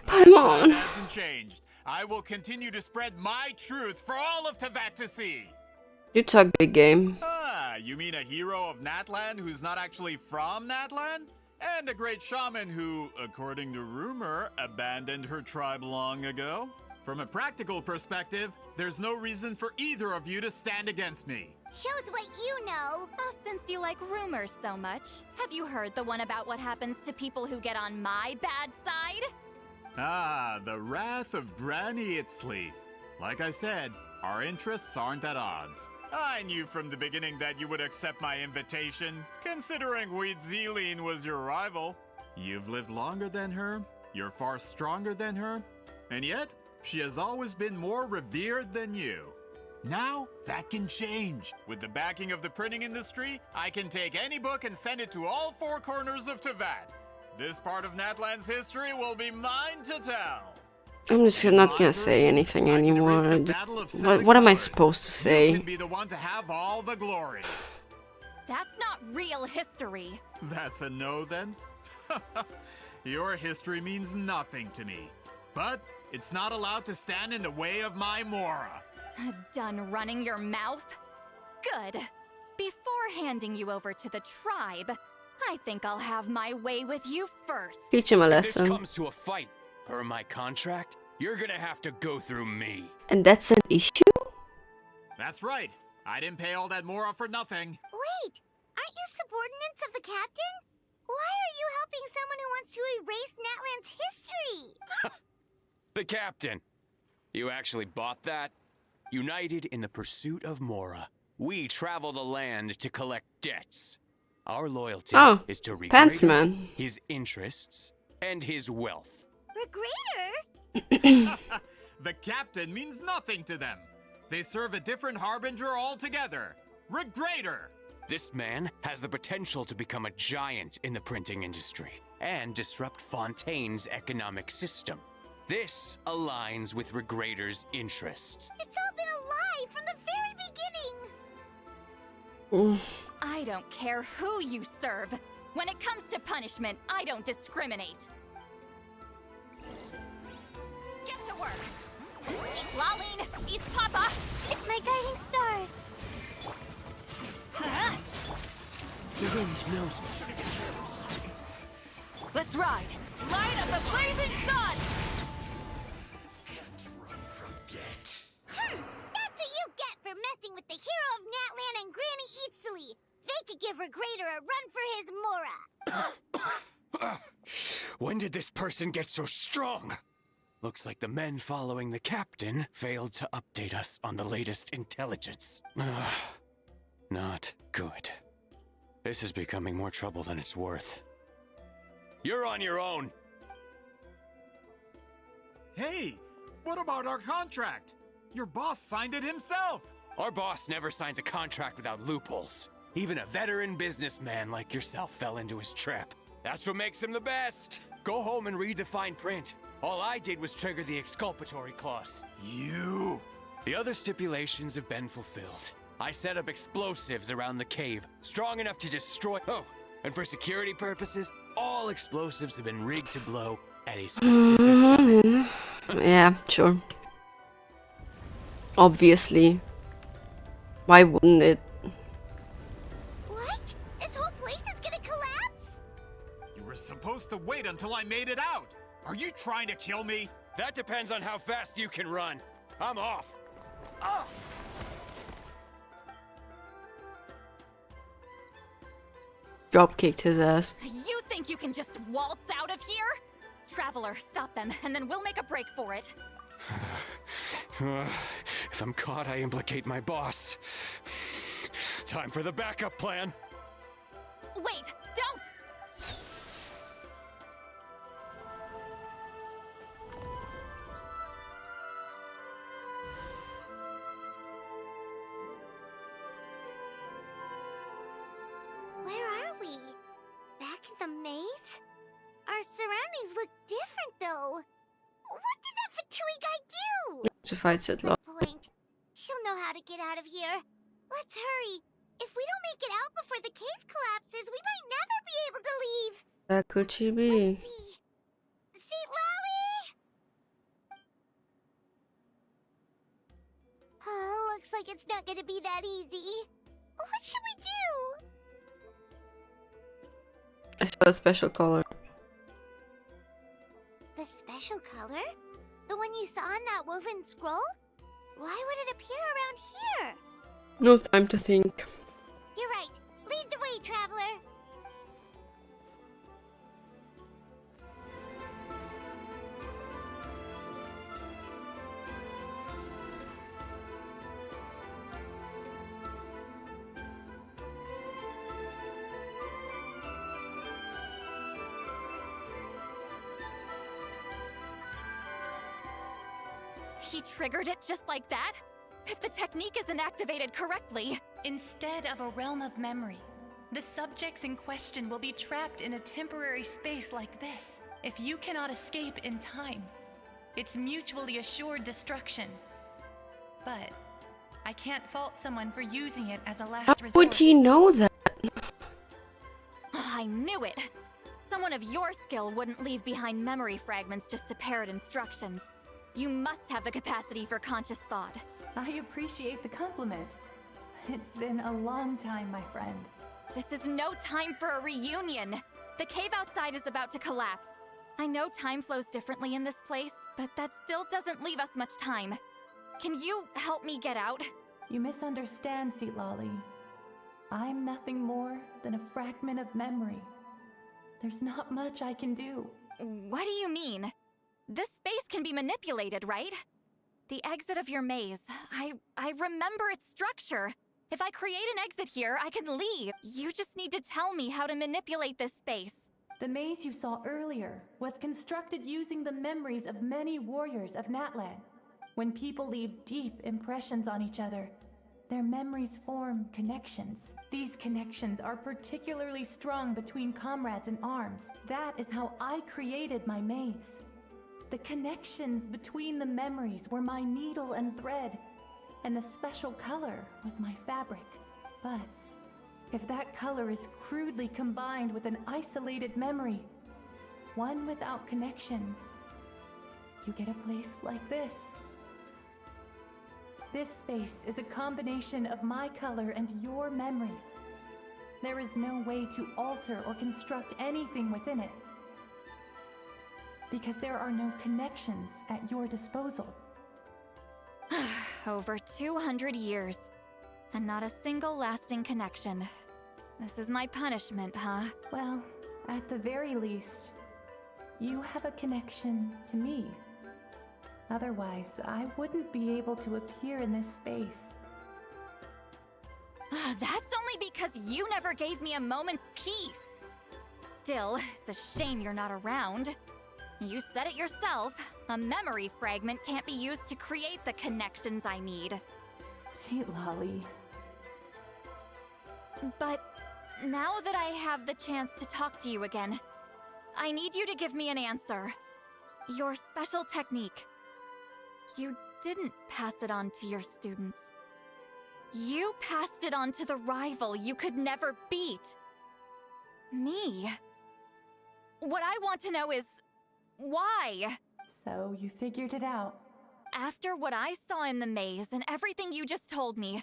Come on. That hasn't changed. I will continue to spread my truth for all of Teyvat to see. You talk big game. Ah, you mean a hero of Natlan who's not actually from Natlan? and a great shaman who, according to rumor, abandoned her tribe long ago. From a practical perspective, there's no reason for either of you to stand against me. Shows what you know. Oh, since you like rumors so much, have you heard the one about what happens to people who get on my bad side? Ah, the wrath of Granny Itzley. Like I said, our interests aren't at odds. I knew from the beginning that you would accept my invitation, considering Weedzeline was your rival. You've lived longer than her, you're far stronger than her, and yet, she has always been more revered than you. Now, that can change. With the backing of the printing industry, I can take any book and send it to all four corners of Teyvat. This part of Natlan's history will be mine to tell. I'm just not gonna say anything anymore. What am I supposed to say? You can be the one to have all the glory. That's not real history. That's a no then? Your history means nothing to me. But it's not allowed to stand in the way of my Mora. Done running your mouth? Good. Before handing you over to the tribe, I think I'll have my way with you first. Teach him a If this lesson. comes to a fight, per my contract, you're gonna have to go through me. And that's an issue? That's right. I didn't pay all that Mora for nothing. Wait, aren't you subordinates of the captain? Why are you helping someone who wants to erase Natlan's history? The captain. You actually bought that? United in the pursuit of Mora, we travel the land to collect debts. Our loyalty is to Regrader, his interests, and his wealth. Regrader? The captain means nothing to them. They serve a different harbinger altogether. Regrader! This man has the potential to become a giant in the printing industry and disrupt Fontaine's economic system. This aligns with Regrader's interests. It's all been a lie from the very beginning. I don't care who you serve. When it comes to punishment, I don't discriminate. Get to work. Laline, eat Papa. My guiding stars. Huh? The wind knows me. Let's ride. Light of the blazing sun. That's what you get for messing with the hero of Natlan and Granny Eatsley. They could give Regrader a run for his Mora. When did this person get so strong? Looks like the men following the captain failed to update us on the latest intelligence. Not good. This is becoming more trouble than it's worth. You're on your own. Hey, what about our contract? Your boss signed it himself. Our boss never signs a contract without loopholes. Even a veteran businessman like yourself fell into his trap. That's what makes him the best. Go home and read the fine print. All I did was trigger the exculpatory clause. You? The other stipulations have been fulfilled. I set up explosives around the cave, strong enough to destroy— Oh, and for security purposes, all explosives have been rigged to blow at a specific time. Yeah, sure. Obviously. Why wouldn't it? What? This whole place is gonna collapse? You were supposed to wait until I made it out. Are you trying to kill me? That depends on how fast you can run. I'm off. Drop kicked his ass. You think you can just waltz out of here? Traveler, stop them, and then we'll make a break for it. If I'm caught, I implicate my boss. Time for the backup plan. Wait, don't! Where are we? Back in the maze? Our surroundings look different, though. What did that Fatui guy do? To fight Citlali. Point. She'll know how to get out of here. Let's hurry. If we don't make it out before the cave collapses, we might never be able to leave. Where could she be? Citlali! Oh, looks like it's not gonna be that easy. What should we do? I saw a special color. The special color? The one you saw in that woven scroll? Why would it appear around here? No time to think. You're right. Lead the way, traveler. He triggered it just like that? If the technique isn't activated correctly... Instead of a realm of memory, the subjects in question will be trapped in a temporary space like this. If you cannot escape in time, it's mutually assured destruction. But I can't fault someone for using it as a last resort. How would he know that? I knew it! Someone of your skill wouldn't leave behind memory fragments just to parrot instructions. You must have the capacity for conscious thought. I appreciate the compliment. It's been a long time, my friend. This is no time for a reunion. The cave outside is about to collapse. I know time flows differently in this place, but that still doesn't leave us much time. Can you help me get out? You misunderstand, Citlali. I'm nothing more than a fragment of memory. There's not much I can do. What do you mean? This space can be manipulated, right? The exit of your maze. I remember its structure. If I create an exit here, I can leave. You just need to tell me how to manipulate this space. The maze you saw earlier was constructed using the memories of many warriors of Natlan. When people leave deep impressions on each other, their memories form connections. These connections are particularly strong between comrades in arms. That is how I created my maze. The connections between the memories were my needle and thread, and the special color was my fabric. But if that color is crudely combined with an isolated memory, one without connections, you get a place like this. This space is a combination of my color and your memories. There is no way to alter or construct anything within it, because there are no connections at your disposal. Over 200 years, and not a single lasting connection. This is my punishment, huh? Well, at the very least, you have a connection to me. Otherwise, I wouldn't be able to appear in this space. That's only because you never gave me a moment's peace. Still, it's a shame you're not around. You said it yourself. A memory fragment can't be used to create the connections I need. Citlali. But now that I have the chance to talk to you again, I need you to give me an answer. Your special technique. You didn't pass it on to your students. You passed it on to the rival you could never beat. Me. What I want to know is, why? So you figured it out. After what I saw in the maze and everything you just told me,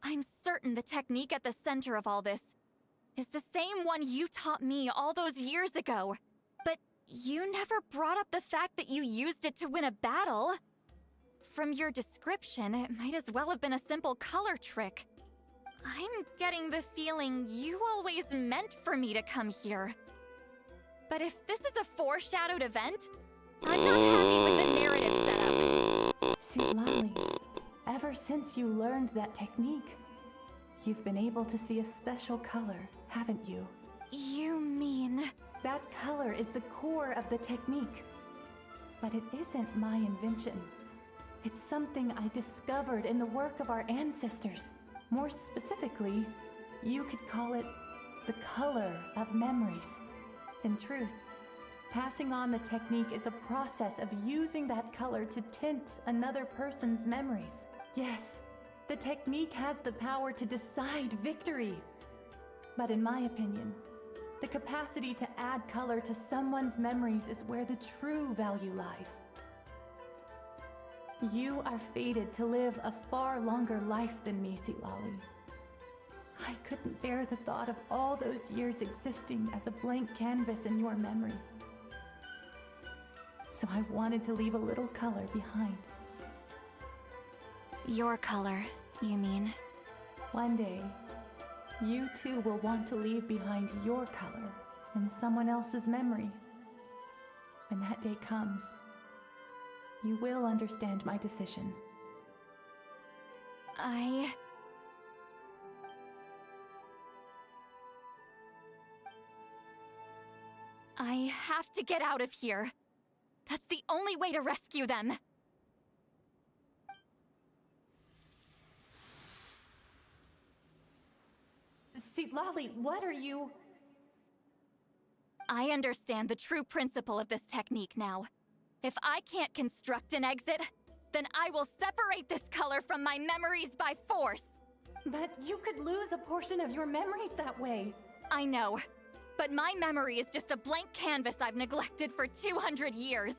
I'm certain the technique at the center of all this is the same one you taught me all those years ago. But you never brought up the fact that you used it to win a battle. From your description, it might as well have been a simple color trick. I'm getting the feeling you always meant for me to come here. But if this is a foreshadowed event, I'm not happy with the narrative setup. Citlali, ever since you learned that technique, you've been able to see a special color, haven't you? You mean... That color is the core of the technique. But it isn't my invention. It's something I discovered in the work of our ancestors. More specifically, you could call it the color of memories. In truth, passing on the technique is a process of using that color to tint another person's memories. Yes, the technique has the power to decide victory. But in my opinion, the capacity to add color to someone's memories is where the true value lies. You are fated to live a far longer life than me, Citlali. I couldn't bear the thought of all those years existing as a blank canvas in your memory. So I wanted to leave a little color behind. Your color, you mean? One day, you too will want to leave behind your color in someone else's memory. When that day comes, you will understand my decision. I have to get out of here. That's the only way to rescue them. Citlali, what are you? I understand the true principle of this technique now. If I can't construct an exit, then I will separate this color from my memories by force. But you could lose a portion of your memories that way. I know, but my memory is just a blank canvas I've neglected for 200 years.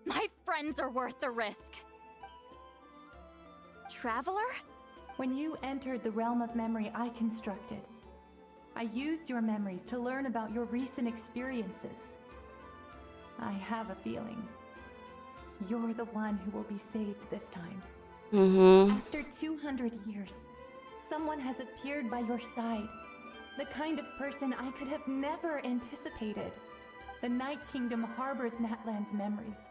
My friends are worth the risk. Traveler? When you entered the realm of memory I constructed, I used your memories to learn about your recent experiences. I have a feeling you're the one who will be saved this time. After 200 years, someone has appeared by your side. The kind of person I could have never anticipated. The Night Kingdom harbors Natlan's memories,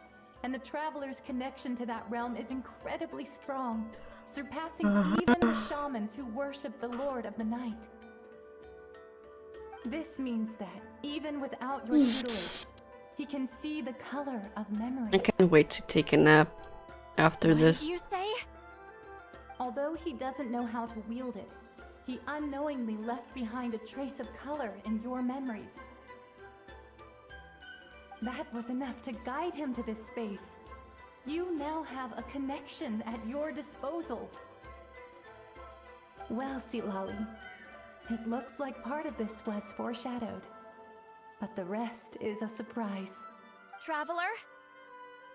and the Traveler's connection to that realm is incredibly strong, surpassing even the shamans who worship the Lord of the Night. This means that, even without your tutelage, he can see the color of memory. I can't wait to take a nap after this. What did you say? Although he doesn't know how to wield it, he unknowingly left behind a trace of color in your memories. That was enough to guide him to this space. You now have a connection at your disposal. Well, Citlali, it looks like part of this was foreshadowed, but the rest is a surprise. Traveler?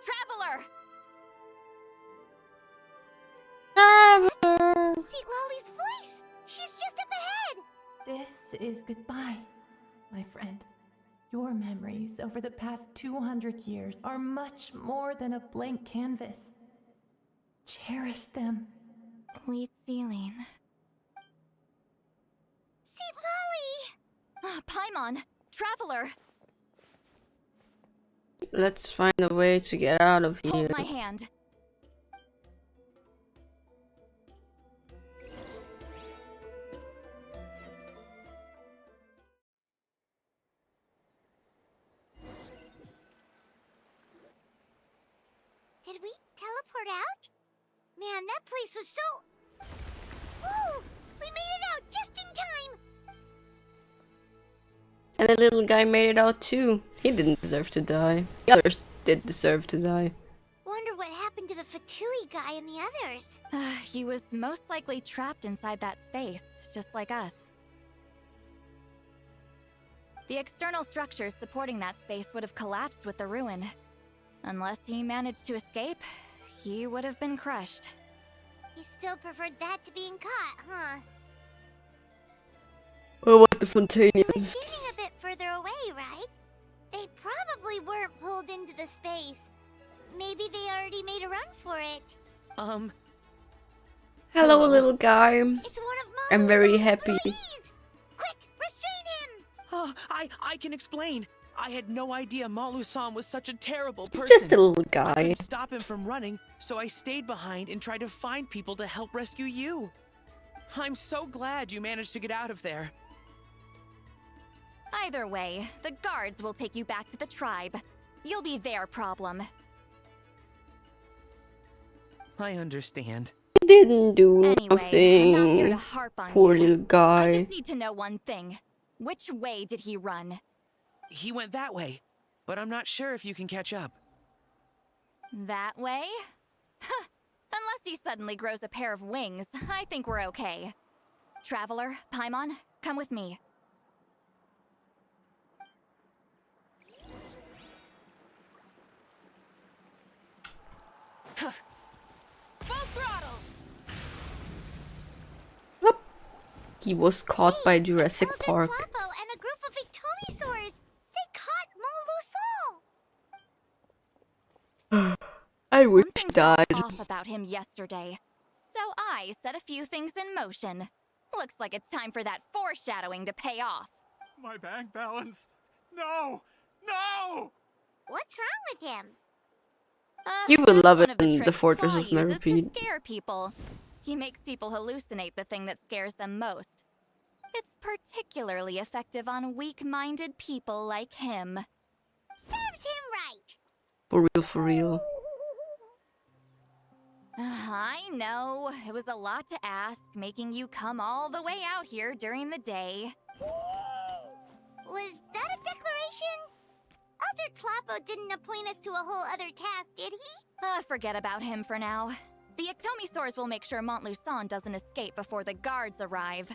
Traveler! Citlali's voice! She's just up ahead! This is goodbye, my friend. Your memories over the past 200 years are much more than a blank canvas. Cherish them. Wheat ceiling. Citlali! Paimon! Traveler! Let's find a way to get out of here. Hold my hand. Did we teleport out? Man, that place was so... Whoa! We made it out just in time! And the little guy made it out too. He didn't deserve to die. The others did deserve to die. Wonder what happened to the Fatui guy and the others. He was most likely trapped inside that space, just like us. The external structures supporting that space would have collapsed with the ruin. Unless he managed to escape, he would have been crushed. He still preferred that to being caught, huh? Oh, what the They were Fontanians. standing a bit further away, right? They probably weren't pulled into the space. Maybe they already made a run for it. Hello, little guy. It's one of I'm very Malu's happy. employees. Quick, restrain him! Oh, I can explain. I had no idea Malu-san was such a terrible person. Just a little I guy. couldn't stop him from running, so I stayed behind and tried to find people to help rescue you. I'm so glad you managed to get out of there. Either way, the guards will take you back to the tribe. You'll be their problem. I understand. He didn't do Anyway, I'm not here to nothing. harp on Poor you. little I guy. just need to know one thing. Which way did he run? He went that way, but I'm not sure if you can catch up. That way? Huh. Unless he suddenly grows a pair of wings, I think we're okay. Traveler, Paimon, come with me. Full throttle! He was caught by Jurassic Park. Flappo and a group of Ictomisaurs. They caught Molusol. I wish he Something died. felt off about him yesterday, so I set a few things in motion. Looks like it's time for that foreshadowing to pay off. My bank balance. No! No! What's wrong with him? You will love it One of the in the tricks Fortress Paul of uses Meropide. to scare people. He makes people hallucinate the thing that scares them most. It's particularly effective on weak-minded people like him. Serves him right. For real, for real. I know, it was a lot to ask, making you come all the way out here during the day. Was that a declaration? Elder Tlappo didn't appoint us to a whole other task, did he? Forget about him for now. The Ictomisaurs will make sure Montluçon doesn't escape before the guards arrive.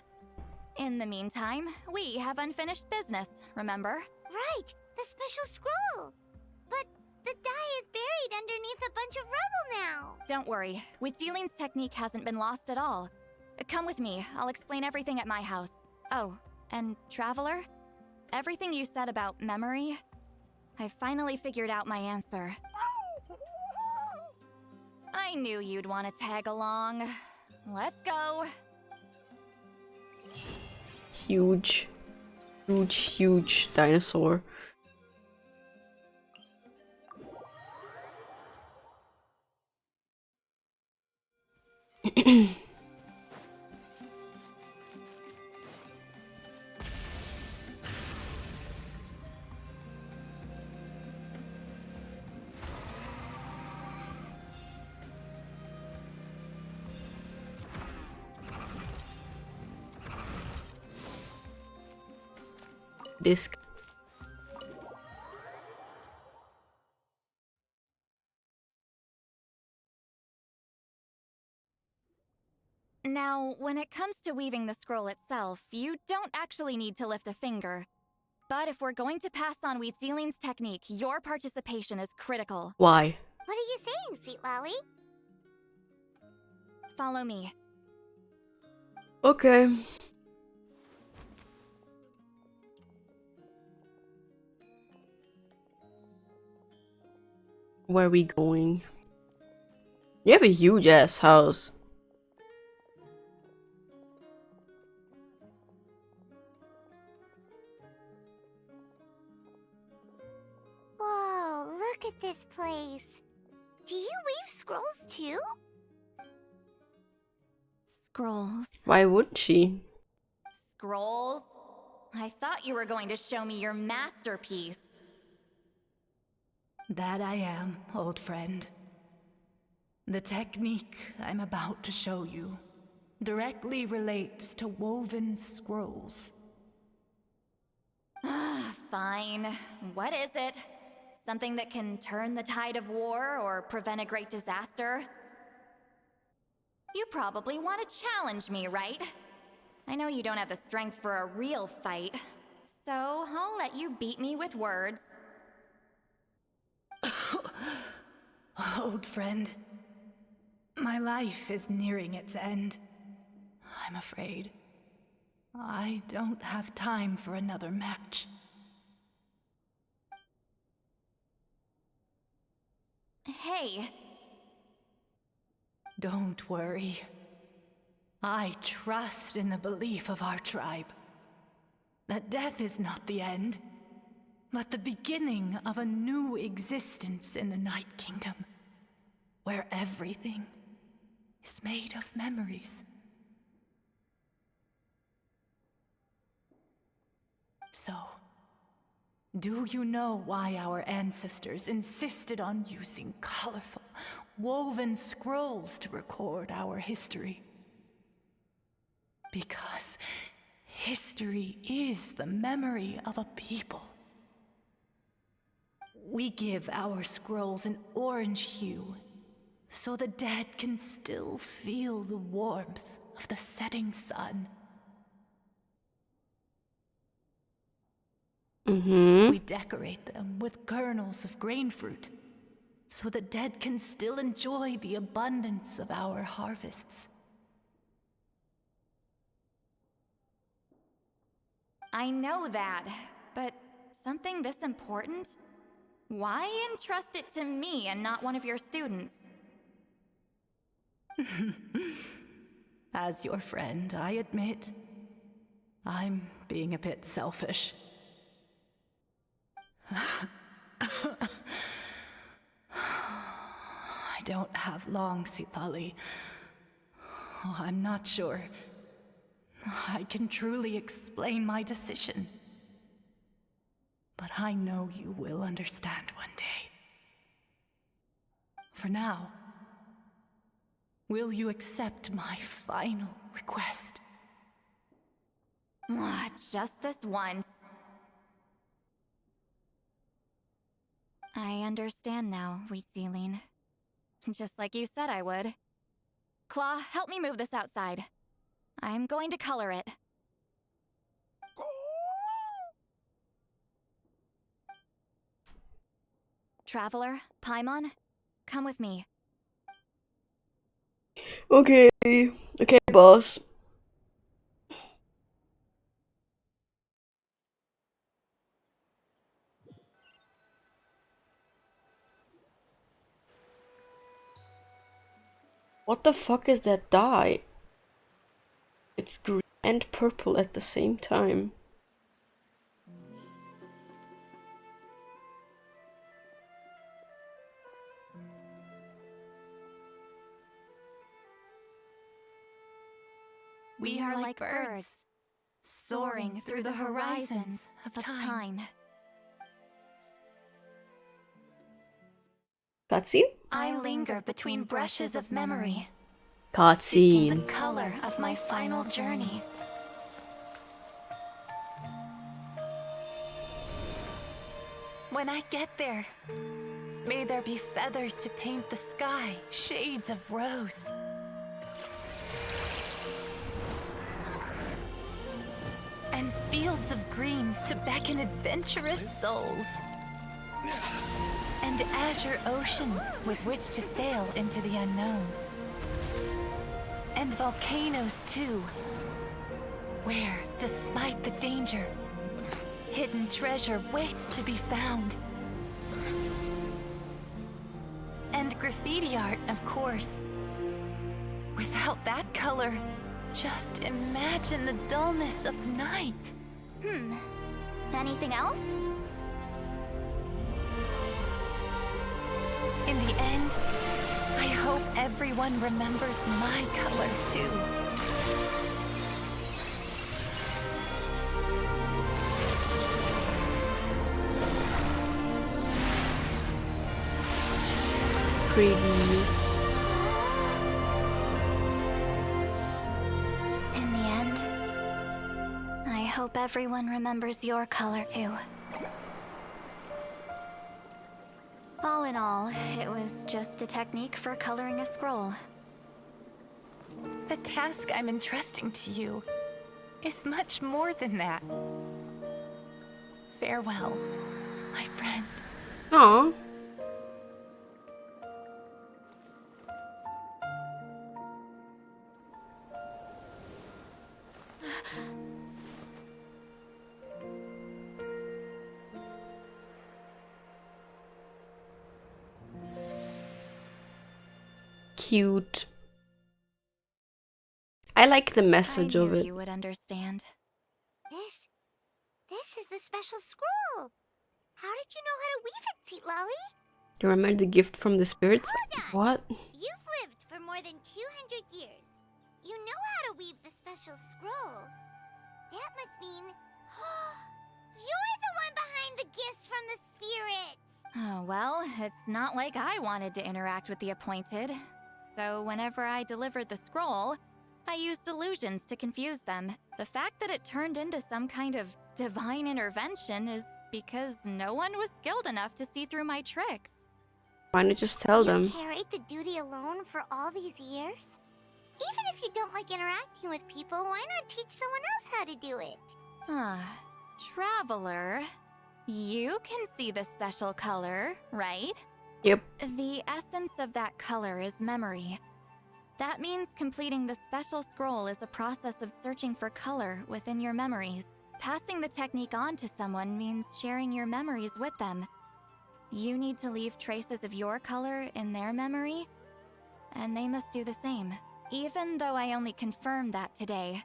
In the meantime, we have unfinished business, remember? Right, the special scroll. But the die is buried underneath a bunch of rubble now. Don't worry, Witsilin's technique hasn't been lost at all. Come with me, I'll explain everything at my house. Oh, and Traveler? Everything you said about memory, I finally figured out my answer. I knew you'd want to tag along. Let's go. Huge. Huge, huge dinosaur. Disc. Now, when it comes to weaving the scroll itself, you don't actually need to lift a finger. But if we're going to pass on Witsilin's technique, your participation is critical. Why? What are you saying, Citlali? Follow me. Okay. Where are we going? You have a huge ass house. Whoa, look at this place. Do you weave scrolls too? Scrolls. Why wouldn't she? Scrolls? I thought you were going to show me your masterpiece. That I am, old friend. The technique I'm about to show you directly relates to woven scrolls. Fine. What is it? Something that can turn the tide of war or prevent a great disaster? You probably want to challenge me, right? I know you don't have the strength for a real fight, so I'll let you beat me with words. Old friend, my life is nearing its end. I'm afraid I don't have time for another match. Hey. Don't worry. I trust in the belief of our tribe that death is not the end, but the beginning of a new existence in the Night Kingdom, where everything is made of memories. So, do you know why our ancestors insisted on using colorful, woven scrolls to record our history? Because history is the memory of a people. We give our scrolls an orange hue, so the dead can still feel the warmth of the setting sun. We decorate them with kernels of grain fruit, so the dead can still enjoy the abundance of our harvests. I know that, but something this important? Why entrust it to me and not one of your students? As your friend, I admit, I'm being a bit selfish. I don't have long, Citlali. Oh, I'm not sure I can truly explain my decision. But I know you will understand one day. For now, will you accept my final request? Just this once. I understand now, Wheat Ceiling. Just like you said I would. Claw, help me move this outside. I'm going to color it. Traveler, Paimon, come with me. Okay. Okay, boss. What the fuck is that dye? It's green and purple at the same time. We are like birds, soaring through the horizons of time. Cutscene? I linger between brushes of memory, seeking the Cutscene. color of my final journey. When I get there, may there be feathers to paint the sky, shades of rose. And fields of green to beckon adventurous souls. And azure oceans with which to sail into the unknown. And volcanoes too, where, despite the danger, hidden treasure waits to be found. And graffiti art, of course. Without that color, just imagine the dullness of night. Anything else? In the end, I hope everyone remembers my color too. Pretty. In the end, I hope everyone remembers your color too. All in all, it was just a technique for coloring a scroll. The task I'm entrusting to you is much more than that. Farewell, my friend. Aww. Cute. I like the message of it. You would understand. This is the special scroll. How did you know how to weave it, Citlali? You remember the gift from the spirits? What? You've lived for more than 200 years. You know how to weave the special scroll. That must mean you're the one behind the gifts from the spirits. Oh, well, it's not like I wanted to interact with the appointed. So whenever I delivered the scroll, I used illusions to confuse them. The fact that it turned into some kind of divine intervention is because no one was skilled enough to see through my tricks. Why not just tell them? You've carried the duty alone for all these years? Even if you don't like interacting with people, why not teach someone else how to do it? Traveler, you can see the special color, right? Yep. The essence of that color is memory. That means completing the special scroll is a process of searching for color within your memories. Passing the technique on to someone means sharing your memories with them. You need to leave traces of your color in their memory, and they must do the same. Even though I only confirmed that today,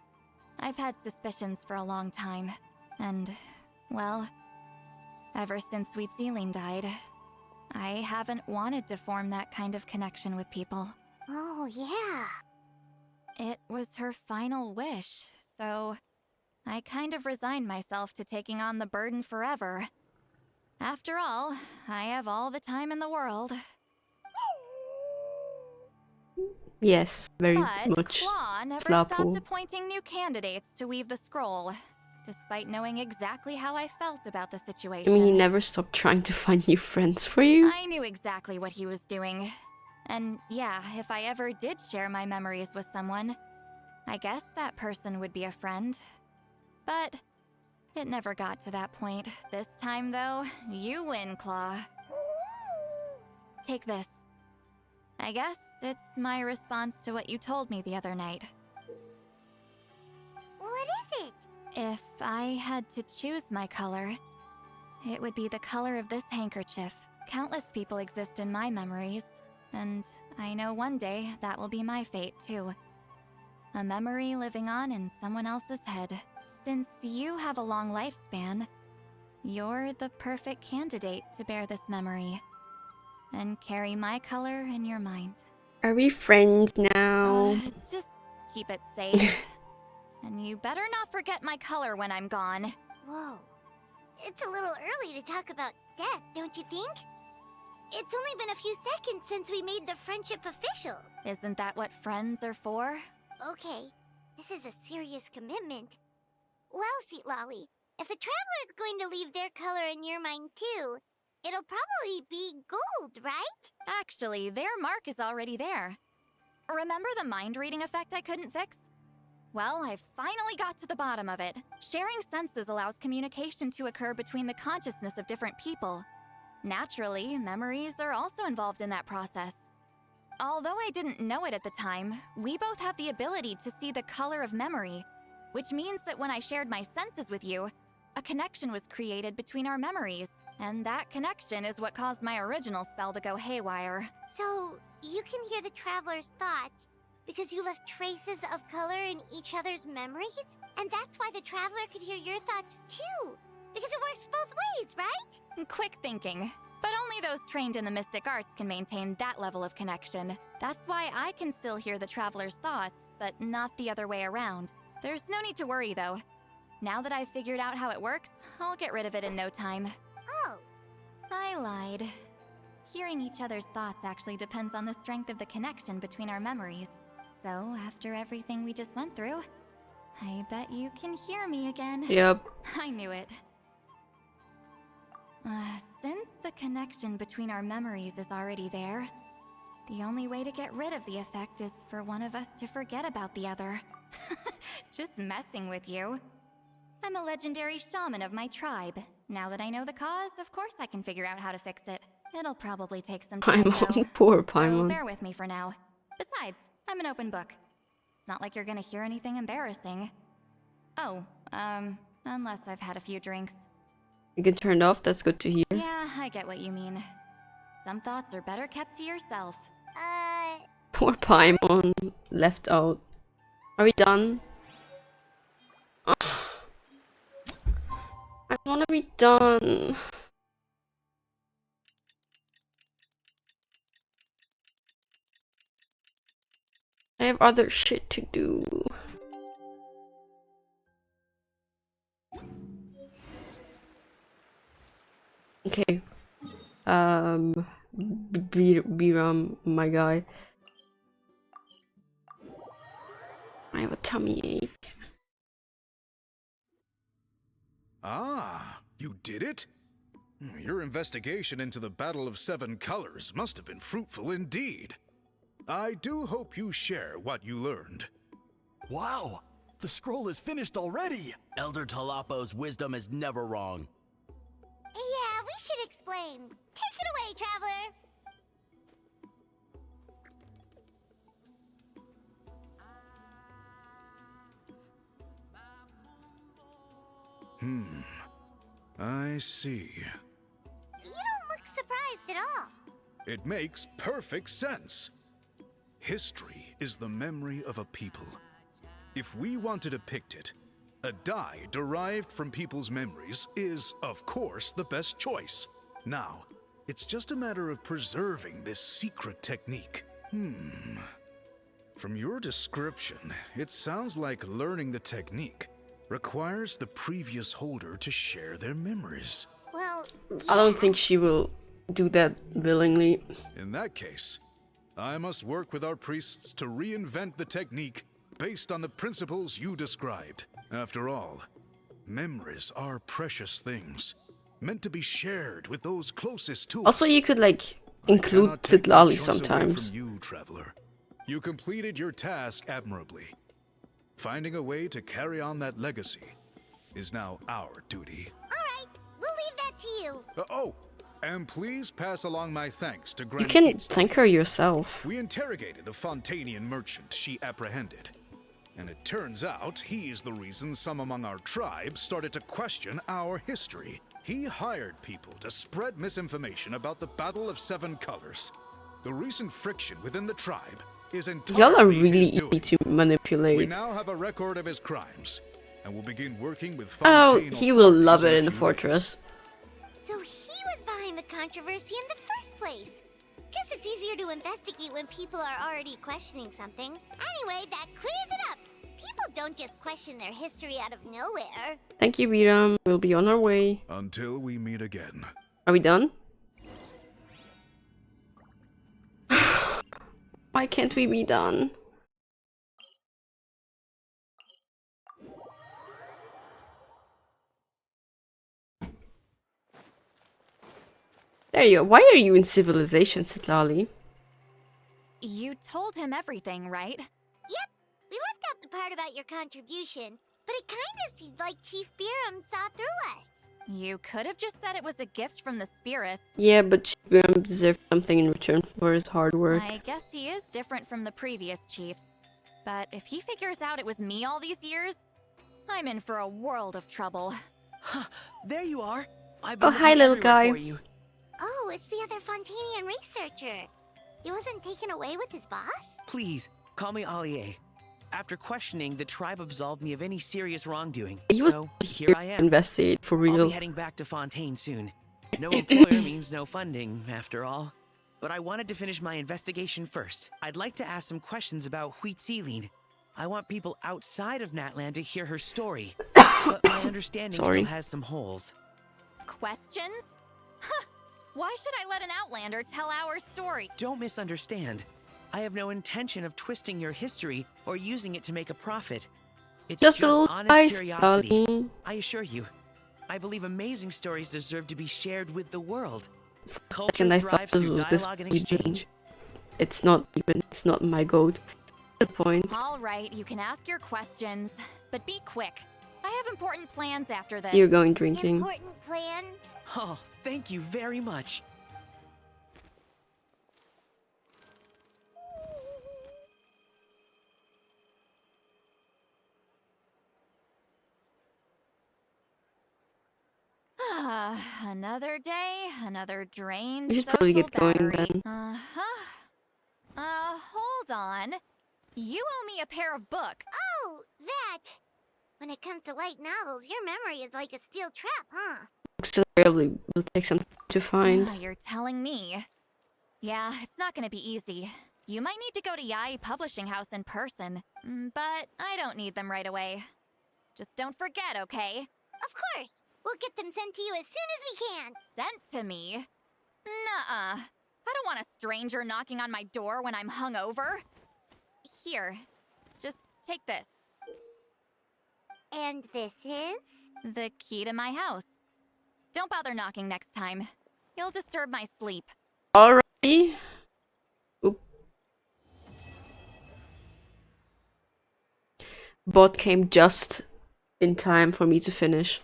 I've had suspicions for a long time. And, well, ever since Sweet Celine died, I haven't wanted to form that kind of connection with people. Oh, yeah. It was her final wish, so I kind of resigned myself to taking on the burden forever. After all, I have all the time in the world. Yes, very But much. Claw never Slapo. stopped appointing new candidates to weave the scroll, despite knowing exactly how I felt about the I situation. mean, he never stopped trying to find new friends for you. I knew exactly what he was doing. And yeah, if I ever did share my memories with someone, I guess that person would be a friend. But it never got to that point. This time, though, you win, Claw. Take this. I guess it's my response to what you told me the other night. What is it? If I had to choose my color, it would be the color of this handkerchief. Countless people exist in my memories, and I know one day that will be my fate, too. A memory living on in someone else's head. Since you have a long lifespan, you're the perfect candidate to bear this memory and carry my color in your mind. Are we friends now? Just keep it safe. And you better not forget my color when I'm gone. Whoa. It's a little early to talk about death, don't you think? It's only been a few seconds since we made the friendship official. Isn't that what friends are for? Okay, this is a serious commitment. Well, Citlali, if the Traveler's going to leave their color in your mind too, it'll probably be gold, right? Actually, their mark is already there. Remember the mind reading effect I couldn't fix? Well, I finally got to the bottom of it. Sharing senses allows communication to occur between the consciousness of different people. Naturally, memories are also involved in that process. Although I didn't know it at the time, we both have the ability to see the color of memory, which means that when I shared my senses with you, a connection was created between our memories, and that connection is what caused my original spell to go haywire. So, you can hear the Traveler's thoughts because you left traces of color in each other's memories? And that's why the Traveler could hear your thoughts too, because it works both ways, right? Quick thinking. But only those trained in the mystic arts can maintain that level of connection. That's why I can still hear the Traveler's thoughts, but not the other way around. There's no need to worry, though. Now that I've figured out how it works, I'll get rid of it in no time. Oh. I lied. Hearing each other's thoughts actually depends on the strength of the connection between our memories. So, after everything we just went through, I bet you can hear me again. Yep. I knew it. Since the connection between our memories is already there, the only way to get rid of the effect is for one of us to forget about the other. Just messing with you. I'm a legendary shaman of my tribe. Now that I know the cause, of course I can figure out how to fix it. It'll probably take some time, Paimon, though. poor So Paimon. bear with me for now. Besides, I'm an open book. It's not like you're gonna hear anything embarrassing. Oh, unless I've had a few drinks. You can turn it off, that's good to hear. Yeah, I get what you mean. Some thoughts are better kept to yourself. Poor Paimon, left out. Are we done? Ugh. I wanna be done. I have other shit to do. Okay. Biram, my guy. I have a tummy ache. Ah, you did it? Your investigation into the Battle of Seven Colors must have been fruitful indeed. I do hope you share what you learned. Wow! The scroll is finished already! Elder Talapo's wisdom is never wrong. Yeah, we should explain. Take it away, Traveler. I see. You don't look surprised at all. It makes perfect sense. History is the memory of a people. If we want to depict it, a die derived from people's memories is, of course, the best choice. Now, it's just a matter of preserving this secret technique. From your description, it sounds like learning the technique requires the previous holder to share their memories. Well, I don't think she will do that willingly. In that case, I must work with our priests to reinvent the technique based on the principles you described. After all, memories are precious things, meant to be shared with those closest to us. Also, you could like include Citlali sometimes. From you, traveler. You completed your task admirably. Finding a way to carry on that legacy is now our duty. all right, we'll leave that to you. And please pass along my thanks to You Granny can Eats. thank her yourself. We interrogated the Fontanian merchant she apprehended. And it turns out he's the reason some among our tribe started to question our history. He hired people to spread misinformation about the Battle of Seven Colors. The recent friction within the tribe is entirely Y'all are really his doing. easy to manipulate. We now have a record of his crimes, and will begin working with Oh, Fontaine he will love authorities it in the a few fortress. So he was behind the controversy in the first place. Guess it's easier to investigate when people are already questioning something. Anyway, that clears it up. People don't just question their history out of nowhere. Thank you, Rita. We'll be on our way. Until we meet again. Are we done? Why can't we be done? There you go. Why are you in civilization, Citlali? You told him everything, right? Yep, we left out the part about your contribution, but it kinda seemed like Chief Biram saw through us. You could have just said it was a gift from the spirits. Yeah, but Shivam deserved something in return for his hard work. I guess he is different from the previous chiefs. But if he figures out it was me all these years, I'm in for a world of trouble. There you are. I've Oh, been hi, looking little everywhere guy. for you. Oh, it's the other Fontanian researcher. He wasn't taken away with his boss? Please, call me Allier. After questioning, the tribe absolved me of any serious wrongdoing. He was So, here here I to am. investigate for I'll real. be heading back to Fontaine soon. No employer means no funding, after all. But I wanted to finish my investigation first. I'd like to ask some questions about Citlali. I want people outside of Natland to hear her story. But my understanding Sorry. still has some holes. Questions? Huh! Why should I let an Outlander tell our story? Don't misunderstand. I have no intention of twisting your history or using it to make a profit. It's Just just a little honest ice, curiosity. darling. I assure you, I believe amazing stories deserve to be shared with the world. Culture And I thought thrives this through was this dialogue and even. exchange. It's not even. It's not my goat. The point. All right, you can ask your questions, but be quick. I have important plans after this. You're going drinking. Important plans? Oh, thank you very much. Another day, another drained We should social probably get going battery. then. Hold on. You owe me a pair of books. Oh, that! When it comes to light novels, your memory is like a steel trap, huh? Still probably will take some time to find. You're telling me. Yeah, it's not gonna be easy. You might need to go to Yai Publishing House in person, but I don't need them right away. Just don't forget, okay? Of course! We'll get them sent to you as soon as we can! Sent to me? Nuh-uh. I don't want a stranger knocking on my door when I'm hungover. Here, just take this. And this is? The key to my house. Don't bother knocking next time. You'll disturb my sleep. Alrighty. Oop. Bot came just in time for me to finish.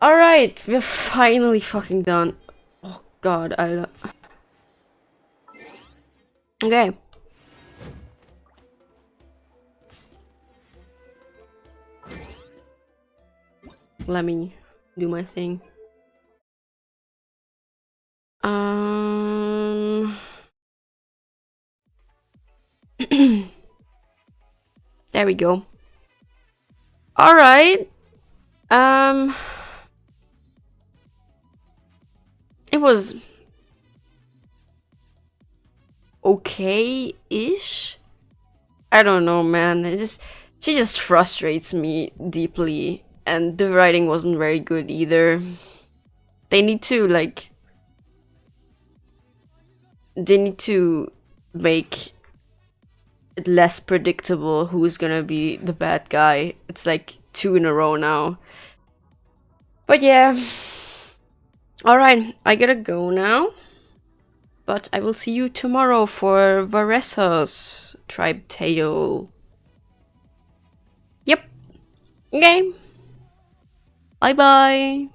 Alright, we're finally fucking done. Oh god, Okay. Let me do my thing. There we go. All right. It was okay-ish. I don't know, man. She just frustrates me deeply, and the writing wasn't very good either. They need to make it less predictable who's gonna be the bad guy. It's like 2 in a row now. But yeah. Alright, I gotta go now. But I will see you tomorrow for Varesa's Tribe Tale. Yep. Okay. Bye bye.